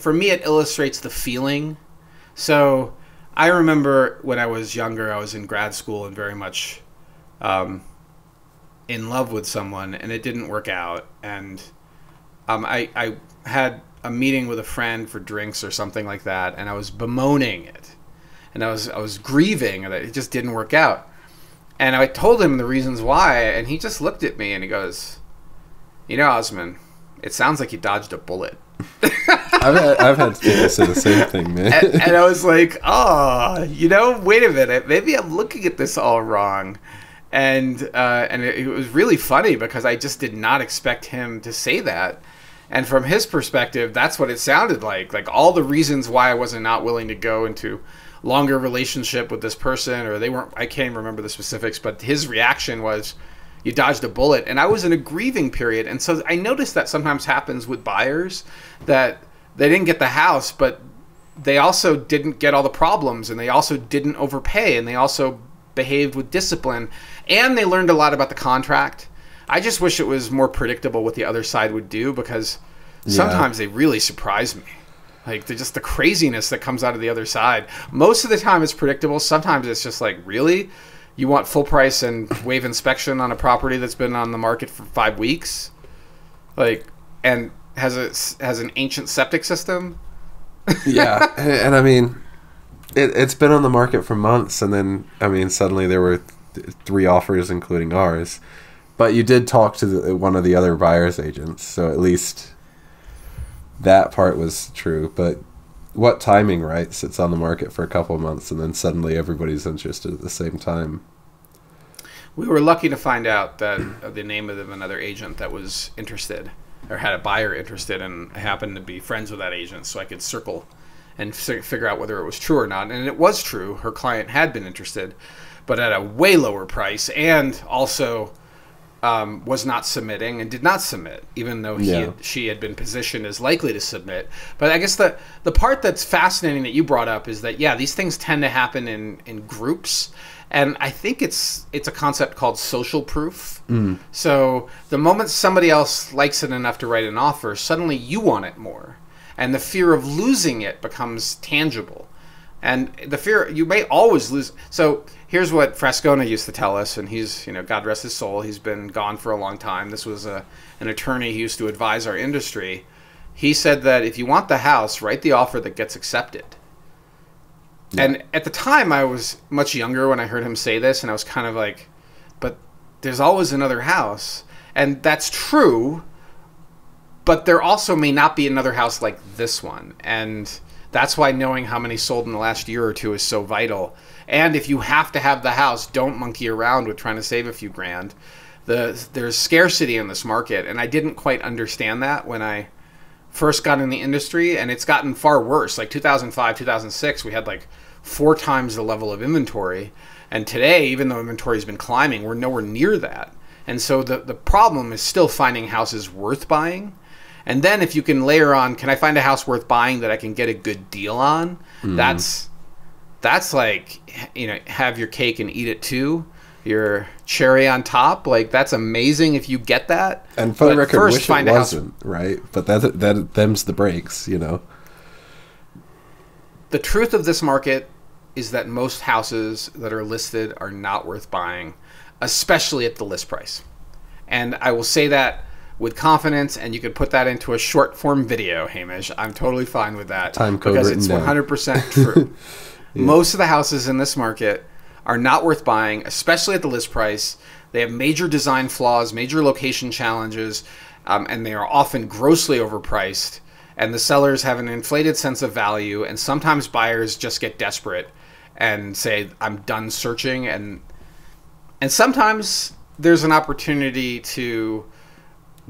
for me it illustrates the feeling. So I remember when I was younger, I was in grad school and very much in love with someone, and it didn't work out. And I had a meeting with a friend for drinks or something like that, and I was bemoaning it, and I was grieving that it just didn't work out. And I told him the reasons why, and he just looked at me and he goes, Osman, it sounds like you dodged a bullet. I've had people say the same thing, man. And I was like, oh, wait a minute. Maybe I'm looking at this all wrong. And it was really funny because I just did not expect him to say that. And from his perspective, that's what it sounded like. Like all the reasons why I wasn't not willing to go into longer relationship with this person, or they weren't, I can't even remember the specifics, but his reaction was, you dodged a bullet. And I was in a grieving period. And so I noticed that sometimes happens with buyers, that they didn't get the house, but they also didn't get all the problems, and they also didn't overpay, and they also behaved with discipline, and they learned a lot about the contract. I just wish it was more predictable what the other side would do, because sometimes they really surprise me. Like, just the craziness that comes out of the other side. Most of the time it's predictable. Sometimes it's just like, really? You want full price and waive inspection on a property that's been on the market for 5 weeks? Like, and has an ancient septic system? Yeah, and I mean, it's been on the market for months, and then, I mean, suddenly there were 3 offers, including ours. But you did talk to one of the other buyer's agents, so at least that part was true. But what timing, right? Sits on the market for a couple of months, and then suddenly everybody's interested at the same time. We were lucky to find out that the name of another agent that was interested, or had a buyer interested, and I happened to be friends with that agent, so I could circle and figure out whether it was true or not. And it was true. Her client had been interested, but at a way lower price, and also was not submitting and did not submit, even though she had been positioned as likely to submit. But I guess the part that's fascinating that you brought up is that, these things tend to happen in groups. And I think it's a concept called social proof. So the moment somebody else likes it enough to write an offer, suddenly you want it more. And the fear of losing it becomes tangible. And the fear, you may always lose. So here's what Frascona used to tell us, and he's, God rest his soul, he's been gone for a long time. This was an attorney who used to advise our industry. He said that if you want the house, write the offer that gets accepted. Yeah. And at the time, I was much younger when I heard him say this, and I was kind of like, but there's always another house. And that's true, but there also may not be another house like this one. And that's why knowing how many sold in the last year or two is so vital. And if you have to have the house, don't monkey around with trying to save a few grand. There's scarcity in this market, and I didn't quite understand that when I first got in the industry, and it's gotten far worse. Like 2005, 2006, we had like 4 times the level of inventory. And today, even though inventory has been climbing, we're nowhere near that. And so the problem is still finding houses worth buying. And then if you can layer on, can I find a house worth buying that I can get a good deal on? That's like, have your cake and eat it too. Your cherry on top, like, that's amazing if you get that. And for the record, first, wish find it wasn't, right? But them's the breaks, The truth of this market is that most houses that are listed are not worth buying, especially at the list price. And I will say that with confidence, and you could put that into a short form video, Hamish. I'm totally fine with that. Time code because it's 100% true. Most of the houses in this market are not worth buying, especially at the list price. They have major design flaws, major location challenges, and they are often grossly overpriced. And the sellers have an inflated sense of value, and sometimes buyers just get desperate and say, I'm done searching. And sometimes there's an opportunity to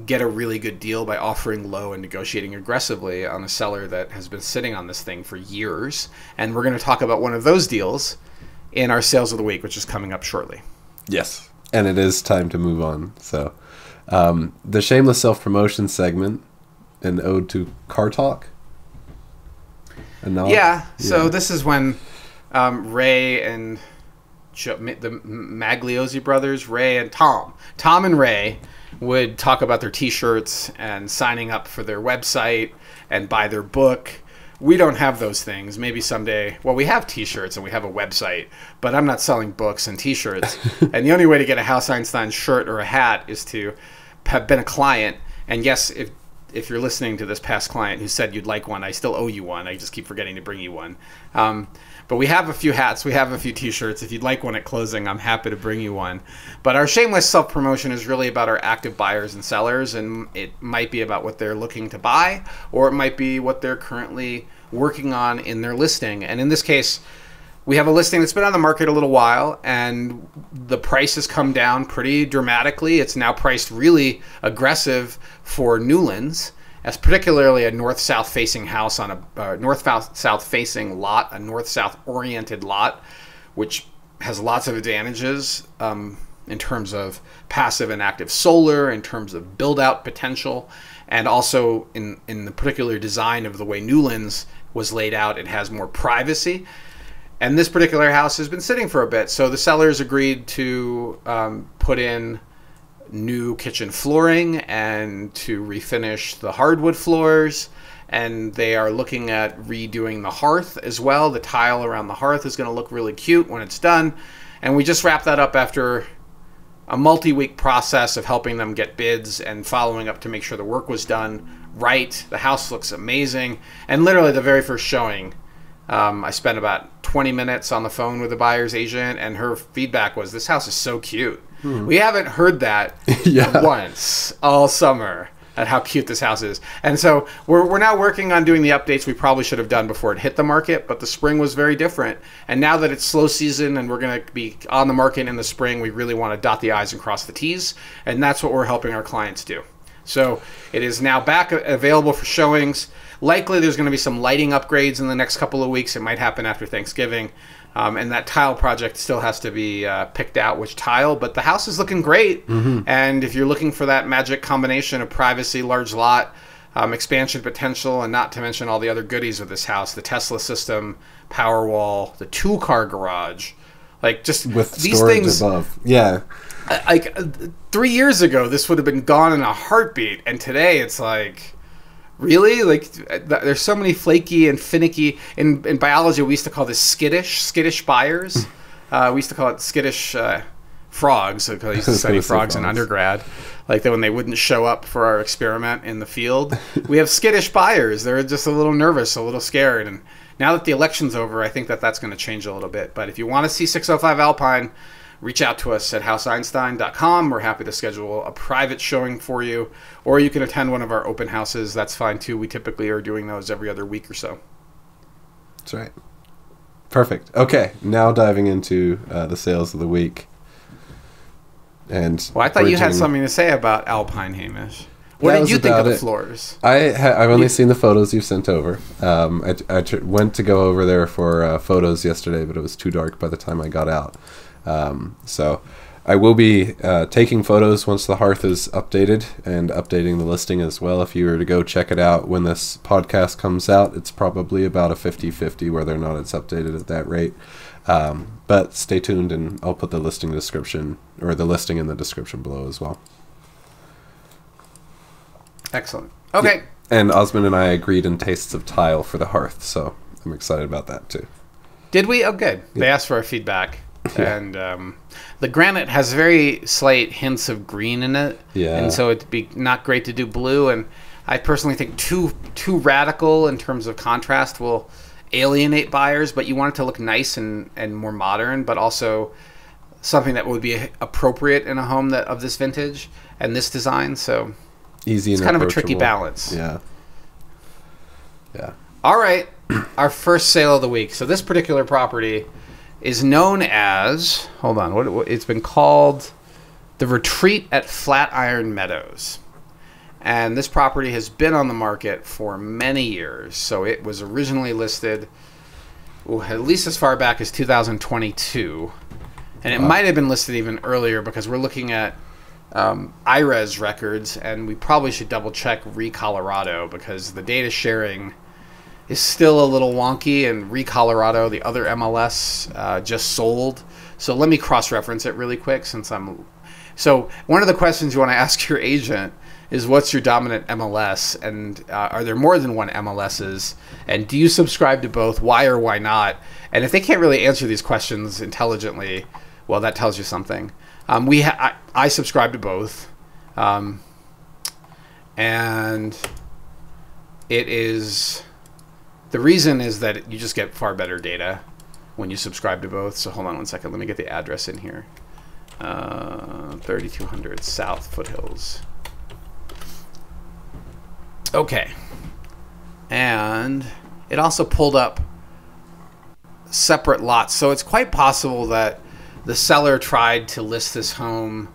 get a really good deal by offering low and negotiating aggressively on a seller that has been sitting on this thing for years. And we're going to talk about one of those deals in our Sales of the Week, which is coming up shortly. Yes, and it is time to move on. So the shameless self-promotion segment, an ode to car talk. So this is when Ray and the Magliozzi brothers, Ray and Tom and Ray would talk about their t-shirts and signing up for their website and buy their book. We don't have those things. Maybe someday. Well, we have t-shirts and we have a website, but I'm not selling books and t-shirts. And the only way to get a House Einstein shirt or a hat is to have been a client. And yes, if you're listening to this past client who said you'd like one, I still owe you one. I just keep forgetting to bring you one. But we have a few hats. We have a few T-shirts. If you'd like one at closing, I'm happy to bring you one. But our shameless self-promotion is really about our active buyers and sellers, and it might be about what they're looking to buy, or it might be what they're currently working on in their listing. And in this case, we have a listing that's been on the market a little while, and the price has come down pretty dramatically. It's now priced really aggressive for Newlands, as particularly a north-south facing house on a north-south facing lot, a north-south oriented lot, which has lots of advantages in terms of passive and active solar, in terms of build-out potential, and also in the particular design of the way Newlands was laid out, it has more privacy. And this particular house has been sitting for a bit, so the sellers agreed to put in new kitchen flooring and to refinish the hardwood floors, and they are looking at redoing the hearth as well. The tile around the hearth is going to look really cute when it's done, and we just wrapped that up after a multi-week process of helping them get bids and following up to make sure the work was done right. The house looks amazing, and literally the very first showing, I spent about 20 minutes on the phone with the buyer's agent, and her feedback was, this house is so cute. We haven't heard that once all summer at how cute this house is. And so we're now working on doing the updates we probably should have done before it hit the market, but the spring was very different. And now that it's slow season and we're going to be on the market in the spring, we really want to dot the I's and cross the T's, and that's what we're helping our clients do. So it is now back available for showings. Likely there's going to be some lighting upgrades in the next couple of weeks. It might happen after Thanksgiving. And that tile project still has to be picked out, which tile, but the house is looking great. And if you're looking for that magic combination of privacy, large lot, expansion potential, and not to mention all the other goodies with this house, the Tesla system, Powerwall, the 2-car garage, like just with these storage things above. Yeah. Like 3 years ago, this would have been gone in a heartbeat. And today it's like, really? Like, there's so many flaky and finicky. In biology, we used to call this skittish buyers. We used to call it skittish frogs. Because I used to study frogs in undergrad. Like, when they wouldn't show up for our experiment in the field. We have skittish buyers. They're just a little nervous, a little scared. And now that the election's over, I think that that's going to change a little bit. But if you want to see 605 Alpine, reach out to us at houseeinstein.com. We're happy to schedule a private showing for you, or you can attend one of our open houses. That's fine too. We typically are doing those every other week or so. That's right. Perfect. Okay, now diving into the sales of the week. And well, I thought you had something to say about Alpine, Hamish. What did you think of the floors? I've only seen the photos you sent over. I went to go over there for photos yesterday, but it was too dark by the time I got out. So I will be taking photos once the hearth is updated and updating the listing as well. If you were to go check it out when this podcast comes out, it's probably about a 50-50 whether or not it's updated at that rate. But stay tuned, and I'll put the listing description or the listing in the description below as well. Excellent. Okay. Yeah. And Osmond and I agreed in tastes of tile for the hearth, so I'm excited about that too. Did we? Oh, good. Yeah. They asked for our feedback. Yeah. And the granite has very slight hints of green in it. Yeah. And so it'd be not great to do blue. And I personally think too radical in terms of contrast will alienate buyers, but you want it to look nice and more modern, but also something that would be appropriate in a home that of this vintage and this design. So easy, it's kind of a tricky balance. Yeah. Yeah. All right. Our first sale of the week. So this particular property is known as, hold on, what it's been called the Retreat at Flatiron Meadows. And this property has been on the market for many years. So it was originally listed at least as far back as 2022. And it might have been listed even earlier because we're looking at IRES records, and we probably should double check Colorado because the data sharing is still a little wonky, and Colorado, the other MLS, just sold. So let me cross-reference it really quick since So one of the questions you want to ask your agent is, what's your dominant MLS? And are there more than one MLSs? And do you subscribe to both? Why or why not? And if they can't really answer these questions intelligently, well, that tells you something. I subscribe to both. And it is, the reason is that you just get far better data when you subscribe to both. So hold on one second. Let me get the address in here. 3200 South Foothills. Okay. And it also pulled up separate lots. So it's quite possible that the seller tried to list this home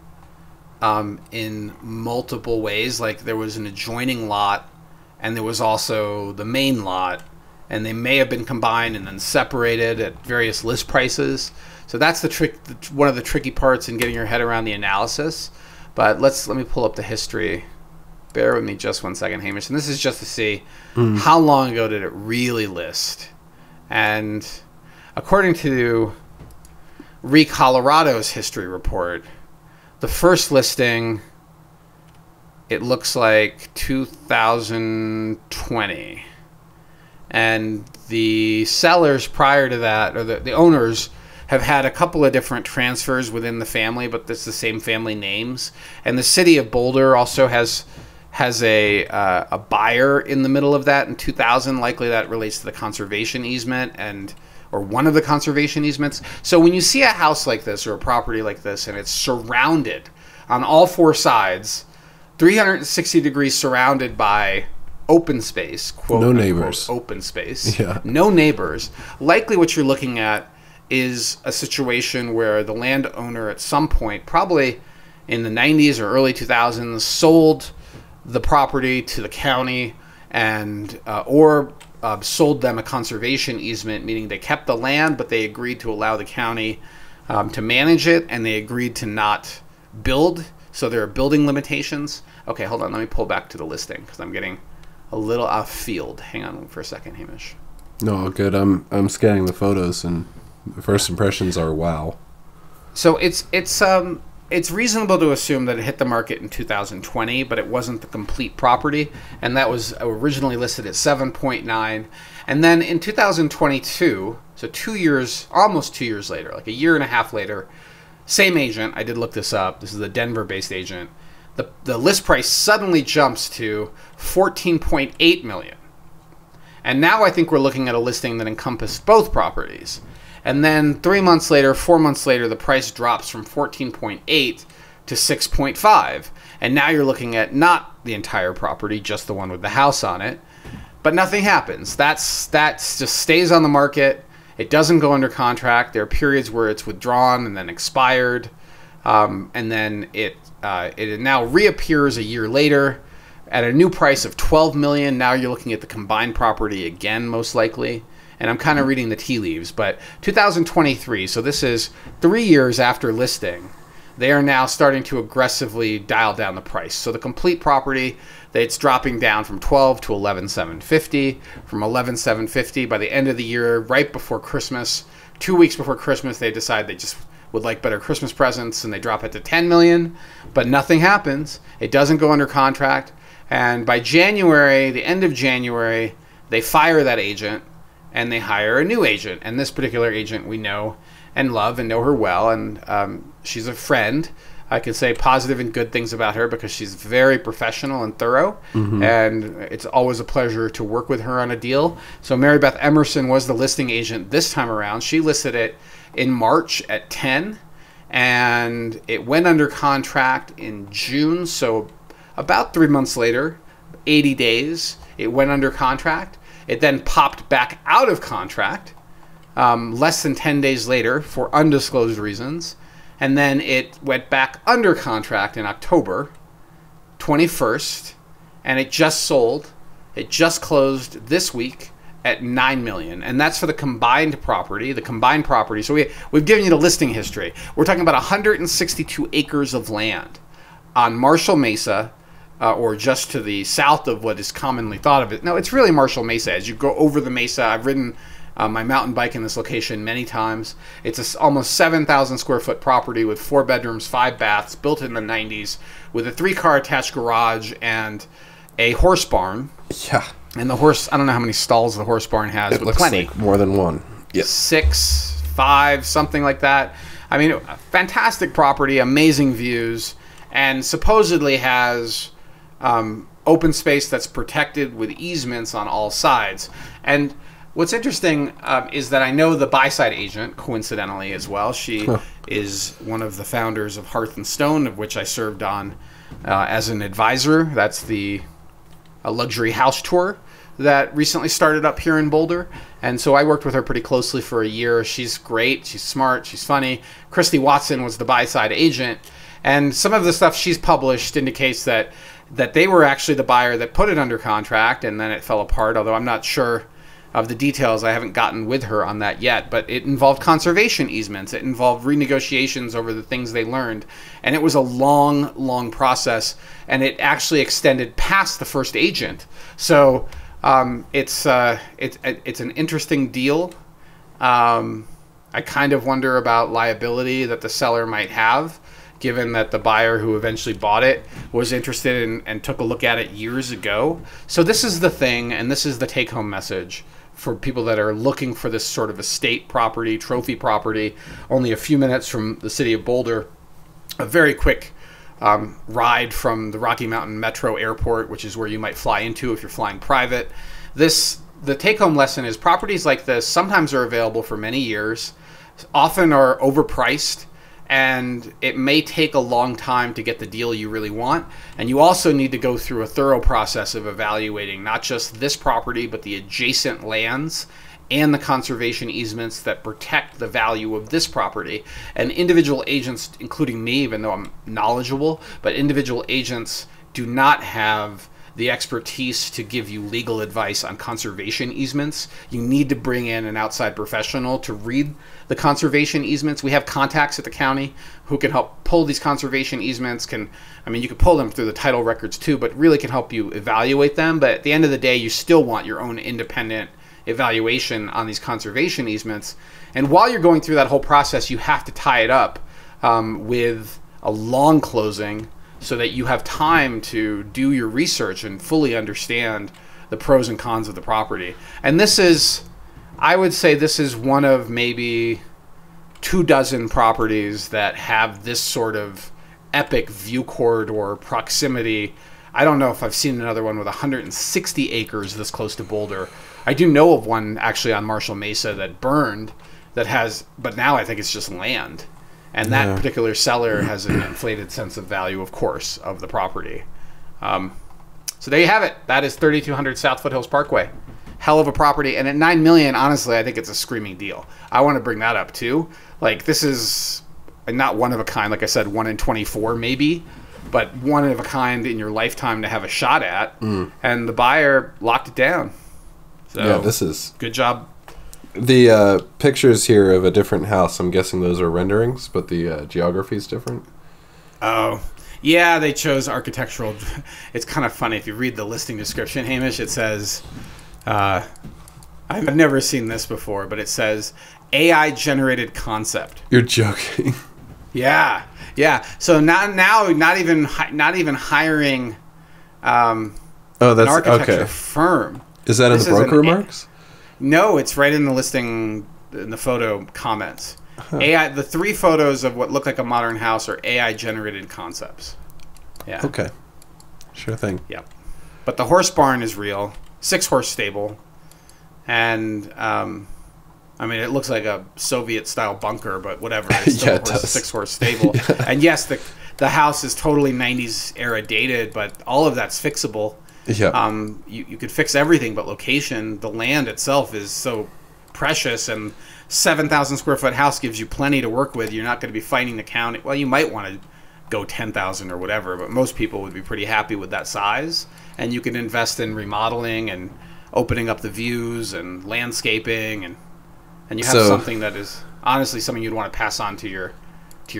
in multiple ways. Like there was an adjoining lot and there was also the main lot, and they may have been combined and then separated at various list prices. So that's the trick, one of the tricky parts in getting your head around the analysis. But let me pull up the history. Bear with me just one second, Hamish. And this is just to see how long ago did it really list. And according to Colorado's history report, the first listing, it looks like 2020. And the sellers prior to that, or the owners, have had a couple of different transfers within the family, but it's the same family names. And the city of Boulder also has a buyer in the middle of that in 2000. Likely that relates to the conservation easement or one of the conservation easements. So when you see a house like this or a property like this and it's surrounded on all four sides, 360 degrees surrounded by open space, quote, no unquote, neighbors, open space, yeah, no neighbors, likely what you're looking at is a situation where the landowner at some point, probably in the 90s or early 2000s, sold the property to the county and or sold them a conservation easement, meaning they kept the land, but they agreed to allow the county to manage it, and they agreed to not build. So there are building limitations. Okay, hold on. Let me pull back to the listing because I'm getting a little off field. Hang on for a second, Hamish. No, good. I'm scanning the photos, and the first impressions are wow. So it's reasonable to assume that it hit the market in 2020, but it wasn't the complete property, and that was originally listed at 7.9. And then in 2022, so 2 years, almost 2 years later, like a year and a half later, same agent, I did look this up, this is a Denver-based agent, the list price suddenly jumps to $14.8 million. And now I think we're looking at a listing that encompassed both properties. And then 3 months later, 4 months later, the price drops from 14.8 to 6.5. And now you're looking at not the entire property, just the one with the house on it. But nothing happens. That's just stays on the market. It doesn't go under contract. There are periods where it's withdrawn and then expired. And then it now reappears a year later at a new price of $12 million. Now you're looking at the combined property again, most likely. And I'm kind of reading the tea leaves, but 2023, so this is 3 years after listing, they are now starting to aggressively dial down the price. So the complete property, it's dropping down from 12 to 11,750, from 11,750 by the end of the year, right before Christmas. 2 weeks before Christmas, they decide they just would like better Christmas presents, and they drop it to 10 million, but nothing happens. It doesn't go under contract. And by January, the end of January, they fire that agent, and they hire a new agent. And this particular agent we know and love and know her well. And she's a friend. I can say positive and good things about her because she's very professional and thorough. Mm-hmm. And it's always a pleasure to work with her on a deal. So Mary Beth Emerson was the listing agent this time around. She listed it in March at 10. And it went under contract in June. So about 3 months later, 80 days, it went under contract. It then popped back out of contract less than 10 days later for undisclosed reasons. And then it went back under contract in October 21st. And it just sold. It just closed this week at $9 million. And that's for the combined property. So we've given you the listing history. We're talking about 162 acres of land on Marshall Mesa, or just to the south of what is commonly thought of it. No, it's really Marshall Mesa. As you go over the mesa, I've ridden my mountain bike in this location many times. It's almost 7,000 square foot property with 4 bedrooms, 5 baths, built in the 90s, with a 3-car attached garage and a horse barn. Yeah. And the horse, I don't know how many stalls the horse barn has, it but looks plenty. Like more than one. Yes. 6, 5, something like that. I mean, fantastic property, amazing views, and supposedly has open space that's protected with easements on all sides. And what's interesting is that I know the buy-side agent, coincidentally, as well. She is one of the founders of Hearth and Stone, of which I served on as an advisor. That's a luxury house tour that recently started up here in Boulder. And so I worked with her pretty closely for a year. She's great. She's smart. She's funny. Christy Watson was the buy-side agent. And some of the stuff she's published indicates that they were actually the buyer that put it under contract, and then it fell apart, although I'm not sure of the details. I haven't gotten with her on that yet. But it involved conservation easements. It involved renegotiations over the things they learned. And it was a long, long process. And it actually extended past the first agent. So it's an interesting deal. I kind of wonder about liability that the seller might have, given that the buyer who eventually bought it was interested in and took a look at it years ago. So this is the thing, and this is the take-home message for people that are looking for this sort of estate property, trophy property, only a few minutes from the city of Boulder, a very quick ride from the Rocky Mountain Metro Airport, which is where you might fly into if you're flying private. The take-home lesson is properties like this sometimes are available for many years, often are overpriced, and it may take a long time to get the deal you really want. And you also need to go through a thorough process of evaluating not just this property, but the adjacent lands and the conservation easements that protect the value of this property. And individual agents, including me, even though I'm knowledgeable, but individual agents do not have the expertise to give you legal advice on conservation easements. You need to bring in an outside professional to read the conservation easements. We have contacts at the county who can help pull these conservation easements. You can pull them through the title records too, but really can help you evaluate them. But at the end of the day, you still want your own independent evaluation on these conservation easements. And while you're going through that whole process, you have to tie it up with a long closing, so that you have time to do your research and fully understand the pros and cons of the property. And I would say this is one of maybe 24 properties that have this sort of epic view corridor proximity. I don't know if I've seen another one with 160 acres this close to Boulder. I do know of one actually on Marshall Mesa that burned, but now I think it's just land. And that particular seller has an inflated sense of value, of course, of the property. So there you have it. That is 3200 South Foothills Parkway. Hell of a property. And at $9 million, honestly, I think it's a screaming deal. I want to bring that up too. Like, this is not one of a kind. Like I said, 1 in 24 maybe, but one of a kind in your lifetime to have a shot at. And the buyer locked it down. So yeah, this is good job. The pictures here of a different house, I'm guessing those are renderings, but the geography is different. Oh, yeah, they chose architectural. It's kind of funny. If you read the listing description, Hamish, it says, I've never seen this before, but it says AI-generated concept. You're joking. Yeah. So not even hiring an architecture firm. Is that in the broker remarks? No, it's right in the listing, in the photo comments. AI. The 3 photos of what look like a modern house are AI-generated concepts. Yeah. Okay. Sure thing. Yep. But the horse barn is real. 6-horse stable. And, it looks like a Soviet-style bunker, but whatever. It's still Yeah, a 6-horse stable. Yeah. And yes, the house is totally 90s era dated, but all of that's fixable. Yeah. You could fix everything but location. The land itself is so precious, and 7,000 square foot house gives you plenty to work with. You're not going to be fighting the county. Well, you might want to go 10,000 or whatever, but most people would be pretty happy with that size. And you can invest in remodeling and opening up the views and landscaping, and you have something that is honestly something you'd want to pass on to your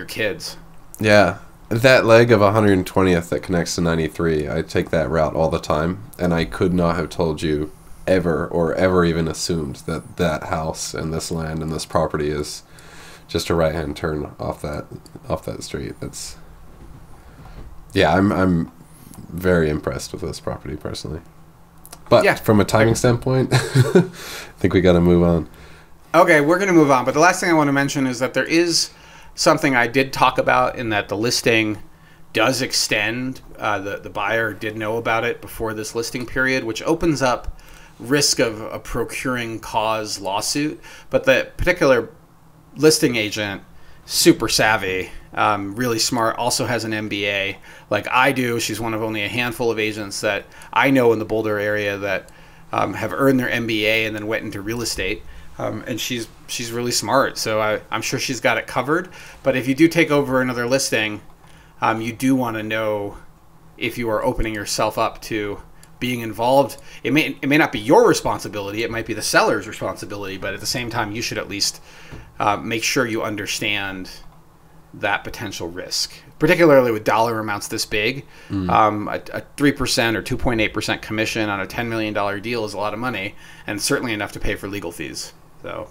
kids. Yeah. That leg of 120th that connects to 93, I take that route all the time, and I could not have told you ever even assumed that house and this land and this property is just a right-hand turn off that street. I'm very impressed with this property personally. But from a timing standpoint, I think we got to move on. Okay, we're going to move on. But the last thing I want to mention is that there is something I did talk about in that the listing does extend. The buyer did know about it before this listing period, which opens up risk of a procuring cause lawsuit. But the particular listing agent, super savvy, really smart, also has an MBA like I do. She's one of only a handful of agents that I know in the Boulder area that have earned their MBA and then went into real estate. And she's really smart, so I'm sure she's got it covered. But if you do take over another listing, you do want to know if you are opening yourself up to being involved. It may not be your responsibility, it might be the seller's responsibility, but at the same time, you should at least make sure you understand that potential risk, particularly with dollar amounts this big. A 3% or 2.8% commission on a $10 million deal is a lot of money, and certainly enough to pay for legal fees. So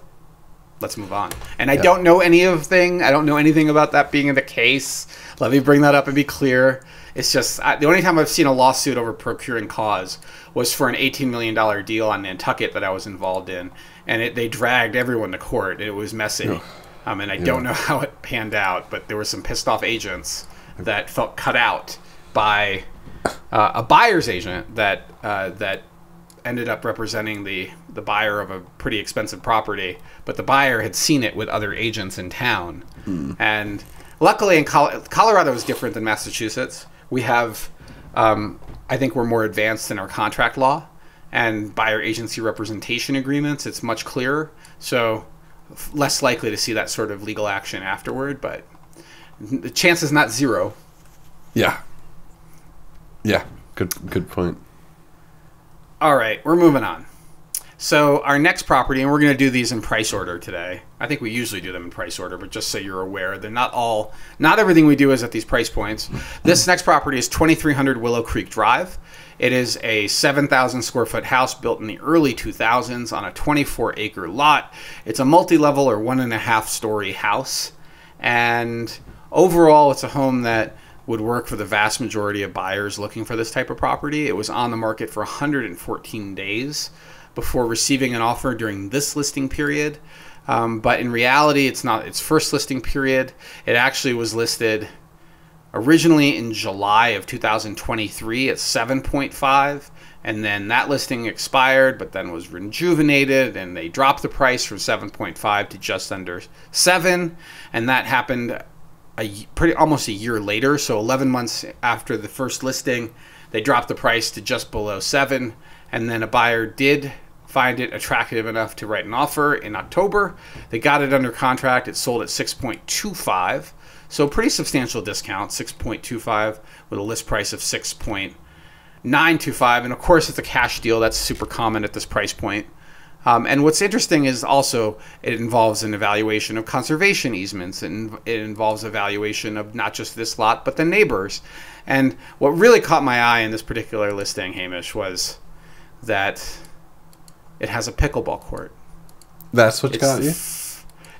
let's move on. And I don't know anything about that being the case. Let me bring that up and be clear. It's just the only time I've seen a lawsuit over procuring cause was for an $18 million deal on Nantucket that I was involved in, and they dragged everyone to court. It was messy. And I don't know how it panned out, but there were some pissed off agents that felt cut out by a buyer's agent that ended up representing the buyer of a pretty expensive property, but the buyer had seen it with other agents in town. And luckily in Colorado is different than Massachusetts. We have, I think we're more advanced in our contract law and buyer agency representation agreements. It's much clearer. So less likely to see that sort of legal action afterward, but the chance is not zero. Yeah. Good point. All right, we're moving on. So our next property, and we're going to do these in price order today. I think we usually do them in price order, but just so you're aware, they're not everything we do is at these price points. This next property is 2300 Willow Creek Drive. It is a 7,000 square foot house built in the early 2000s on a 24-acre lot. It's a multi-level or 1.5 story house. And overall, it's a home that would work for the vast majority of buyers looking for this type of property. It was on the market for 114 days before receiving an offer during this listing period. But in reality, it's not its first listing period. It actually was listed originally in July of 2023 at 7.5, and then that listing expired, but then was rejuvenated, and they dropped the price from 7.5 to just under 7, and that happened almost a year later. So 11 months after the first listing, they dropped the price to just below 7, and then a buyer did find it attractive enough to write an offer in October. They got it under contract. It sold at 6.25. So pretty substantial discount, 6.25 with a list price of 6.925. And of course, it's a cash deal. That's super common at this price point. And what's interesting is also it involves an evaluation of conservation easements, and it involves evaluation of not just this lot, but the neighbors. And what really caught my eye in this particular listing, Hamish, was that it has a pickleball court. That's what got you?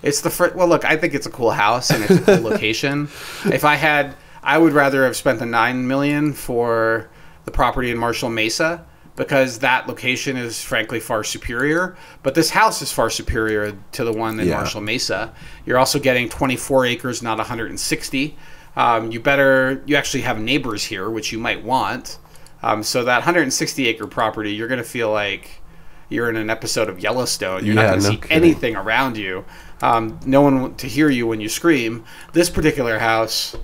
It's the first. Well, look, I think it's a cool house and it's a cool location. I would rather have spent the $9 million for the property in Marshall Mesa, because that location is frankly far superior. But this house is far superior to the one in Marshall Mesa. You're also getting 24 acres, not 160. You actually have neighbors here, which you might want. So that 160 acre property, you're going to feel like you're in an episode of Yellowstone. You're not going to see anything around you. No one to hear you when you scream. This particular house,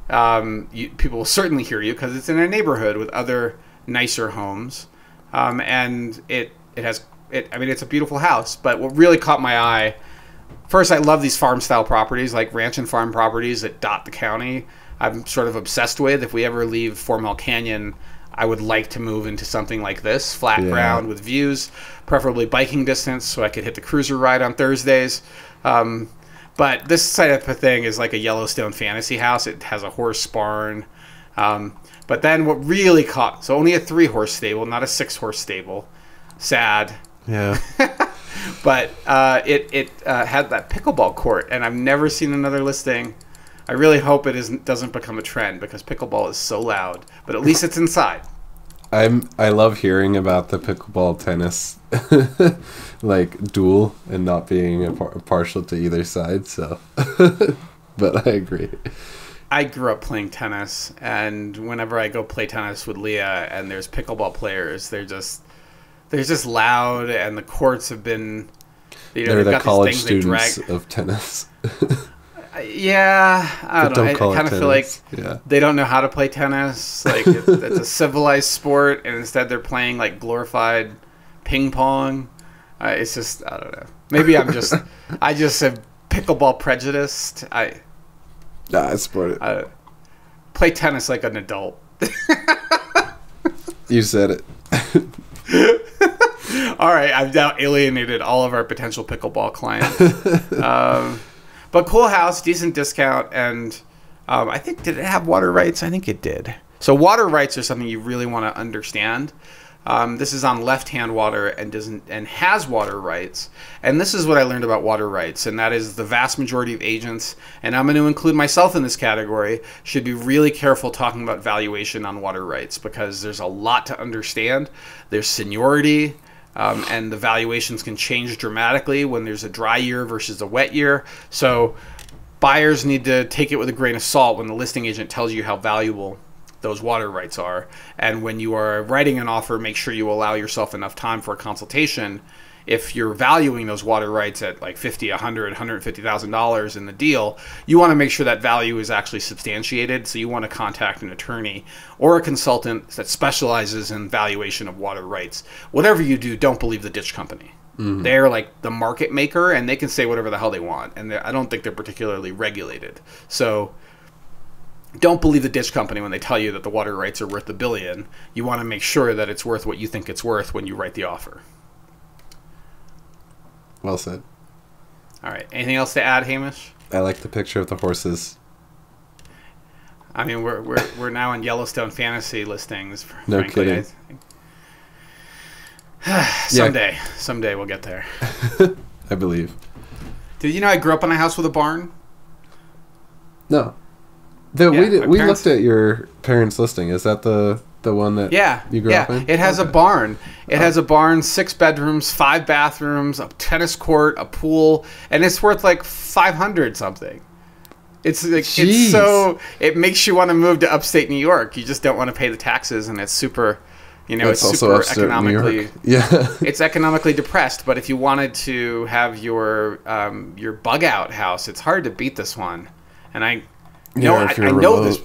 people will certainly hear you because it's in a neighborhood with other nicer homes. And it's a beautiful house. But what really caught my eye, first, I love these farm style properties, like ranch and farm properties that dot the county. I'm sort of obsessed with. If we ever leave 4 Mile Canyon, I would like to move into something like this, flat ground with views, preferably biking distance, so I could hit the cruiser ride on Thursdays. But this type of thing is like a Yellowstone fantasy house. It has a horse barn. But then what really caught, so only a 3-horse stable, not a 6-horse stable. Sad. Yeah. But it had that pickleball court, and I've never seen another listing. I really hope it doesn't become a trend, because pickleball is so loud. But at least it's inside. I love hearing about the pickleball tennis like duel and not being partial to either side. So, but I agree. I grew up playing tennis, and whenever I go play tennis with Leah and there's pickleball players, they're just loud, and the courts have been, they're the college students of tennis. Yeah, I don't know. I kind of feel like they don't know how to play tennis. Like it's a civilized sport, and instead they're playing like glorified ping pong. It's just, I don't know. Maybe I just have pickleball prejudiced. I support it. Play tennis like an adult. You said it. All right, I've now alienated all of our potential pickleball clients. But cool house, decent discount, and I think, did it have water rights? I think it did. So water rights are something you really want to understand. This is on left-hand water and has water rights. And this is what I learned about water rights, and that is the vast majority of agents, and I'm going to include myself in this category, should be really careful talking about valuation on water rights, because there's a lot to understand. There's seniority, and the valuations can change dramatically when there's a dry year versus a wet year. So buyers need to take it with a grain of salt when the listing agent tells you how valuable those water rights are. And when you are writing an offer, make sure you allow yourself enough time for a consultation. If you're valuing those water rights at like $50, $100, $150,000 in the deal, you want to make sure that value is actually substantiated. So you want to contact an attorney or a consultant that specializes in valuation of water rights. Whatever you do, don't believe the ditch company. Mm-hmm. They're like the market maker, and they can say whatever the hell they want. And I don't think they're particularly regulated. So don't believe the ditch company when they tell you that the water rights are worth $1 billion. You want to make sure that it's worth what you think it's worth when you write the offer. Well said. All right. Anything else to add, Hamish? I like the picture of the horses. I mean, we're now in Yellowstone fantasy listings. No kidding. Someday we'll get there. I believe. Did you know I grew up in a house with a barn? No. We looked at your parents' listing. Is that the one that you grew up in? It has a barn. It has a barn, 6 bedrooms, 5 bathrooms, a tennis court, a pool, and it's worth like 500 something. It's like, it's so, it makes you want to move to upstate New York. You just don't want to pay the taxes, and it's super, it's super economically. Yeah. It's economically depressed, but if you wanted to have your bug out house, it's hard to beat this one. And I know this.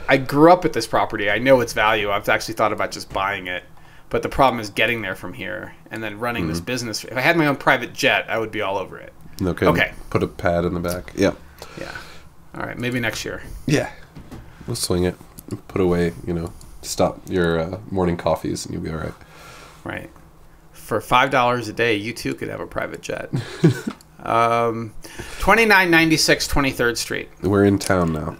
I grew up at this property. I know its value. I've actually thought about just buying it. But the problem is getting there from here and then running this business. If I had my own private jet, I would be all over it. Okay. Put a pad in the back. Yeah. Yeah. All right. Maybe next year. Yeah. We'll swing it. Put away, stop your morning coffees and you'll be all right. Right. For $5 a day, you too could have a private jet. 2996 23rd Street. We're in town now.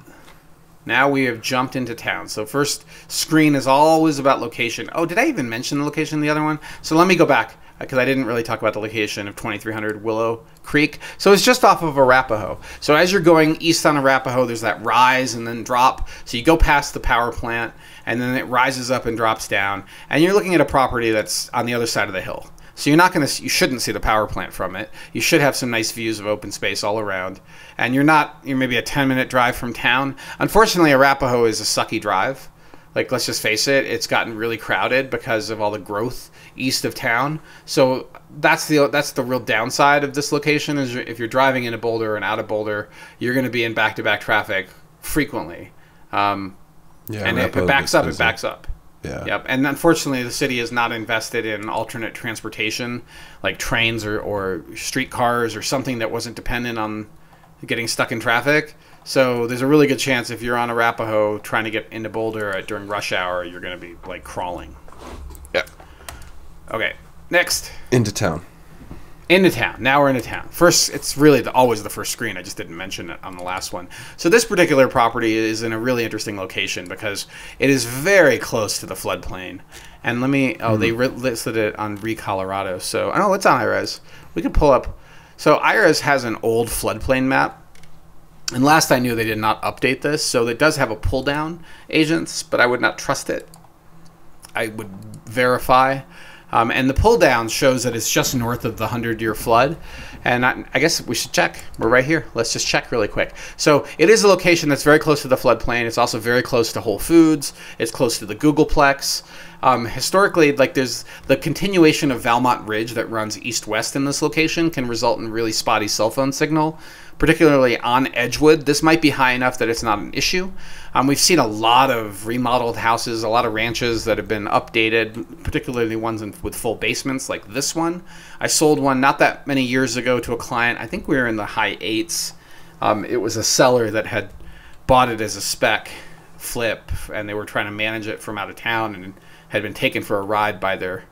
Now we have jumped into town. So first screen is always about location. Oh, did I even mention the location in the other one? So let me go back, because I didn't really talk about the location of 2300 Willow Creek. So it's just off of Arapahoe. So as you're going east on Arapahoe, there's that rise and then drop. So you go past the power plant, and then it rises up and drops down. And you're looking at a property that's on the other side of the hill. So you shouldn't see the power plant from it. You should have some nice views of open space all around. And you're maybe a 10-minute drive from town. Unfortunately, Arapahoe is a sucky drive. Like, let's just face it, it's gotten really crowded because of all the growth east of town. So that's the real downside of this location, is if you're driving into Boulder and out of Boulder, you're going to be in back-to-back traffic frequently. And if it backs up, it backs up. Yeah. Yep. And unfortunately, the city is not invested in alternate transportation, like trains or streetcars or something that wasn't dependent on getting stuck in traffic. So there's a really good chance if you're on Arapahoe trying to get into Boulder during rush hour, you're going to be like crawling. Yep. Okay. Next. Into town. Into town. Now we're into town. First, it's really always the first screen. I just didn't mention it on the last one. So this particular property is in a really interesting location because it is very close to the floodplain. And they listed it on Colorado. So, it's on IRES. We could pull up. So IRES has an old floodplain map. And last I knew, they did not update this. So it does have a pull down, agents, but I would not trust it. I would verify. And the pull down shows that it's just north of the 100-year flood. And I guess we should check. We're right here. Let's just check really quick. So it is a location that's very close to the floodplain. It's also very close to Whole Foods. It's close to the Googleplex. Historically, like there's the continuation of Valmont Ridge that runs east-west in this location can result in really spotty cell phone signal, particularly on Edgewood. This might be high enough that it's not an issue. We've seen a lot of remodeled houses, a lot of ranches that have been updated, particularly ones with full basements like this one. I sold one not that many years ago to a client. I think we were in the high 8s. It was a seller that had bought it as a spec flip, and they were trying to manage it from out of town and had been taken for a ride by their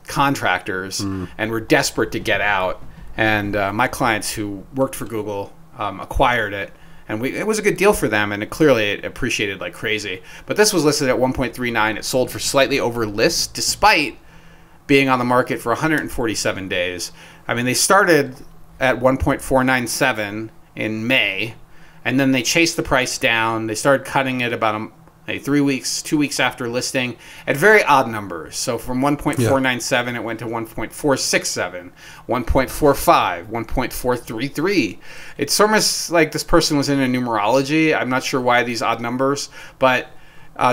contractors and were desperate to get out. And my clients who worked for Google acquired it, and it was a good deal for them, and it appreciated like crazy. But this was listed at 1.39. It sold for slightly over list, despite being on the market for 147 days. I mean, they started at 1.497 in May, and then they chased the price down. They started cutting it about 2 weeks after listing at very odd numbers. So from 1.497, it went to 1.467, 1.45, 1.433. It's almost like this person was in a numerology. I'm not sure why these odd numbers, but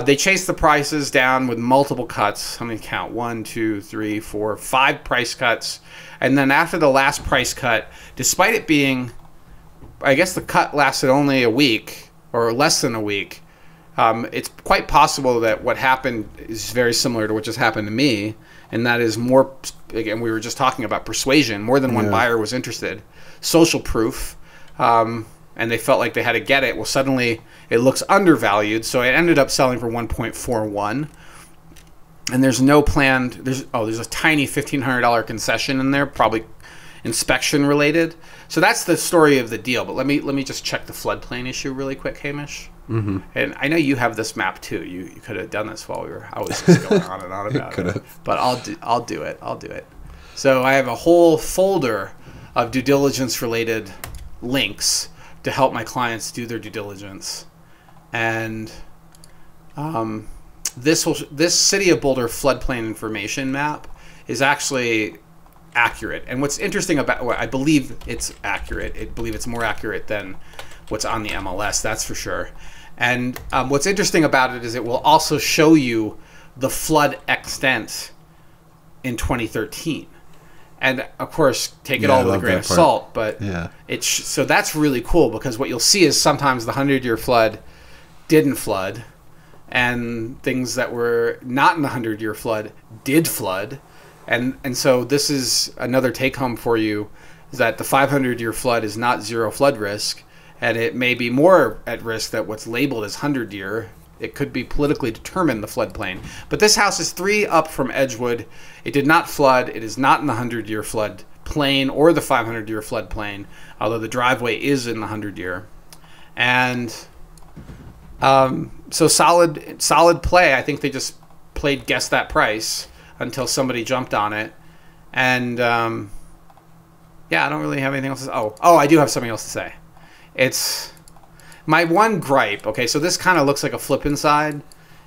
they chased the prices down with multiple cuts. Let me count: 1, 2, 3, 4, 5 price cuts. And then after the last price cut, despite it being, I guess the cut lasted only a week or less than a week, it's quite possible that what happened is very similar to what just happened to me, and that is more, again, we were just talking about persuasion. More than one buyer was interested. Social proof, and they felt like they had to get it. Well, suddenly it looks undervalued, so it ended up selling for 1.41. And there's no planned, there's a tiny $1,500 concession in there, probably inspection related. So that's the story of the deal. But let me just check the floodplain issue really quick, Hamish. Mm-hmm. And I know you have this map too. You could have done this while I was just going on and on about it. But I'll do it. So I have a whole folder of due diligence related links to help my clients do their due diligence. And this City of Boulder floodplain information map is actually accurate. And what's interesting about, I believe it's accurate. I believe it's more accurate than what's on the MLS, that's for sure. And what's interesting about it is it will also show you the flood extent in 2013. And of course, take it all with a grain of salt, but so that's really cool, because what you'll see is sometimes the 100-year flood didn't flood, and things that were not in the 100-year flood did flood. And so this is another take-home for you, is that the 500-year flood is not zero flood risk, and it may be more at risk that what's labeled as 100-year. It could be politically determined, the floodplain. But this house is 3 up from Edgewood. It did not flood. It is not in the 100-year flood plain or the 500-year flood plain, although the driveway is in the 100-year. And so solid play. I think they just played guess that price until somebody jumped on it. And I don't really have anything else to say. Oh, I do have something else to say. It's my one gripe. Okay, so this kind of looks like a flip inside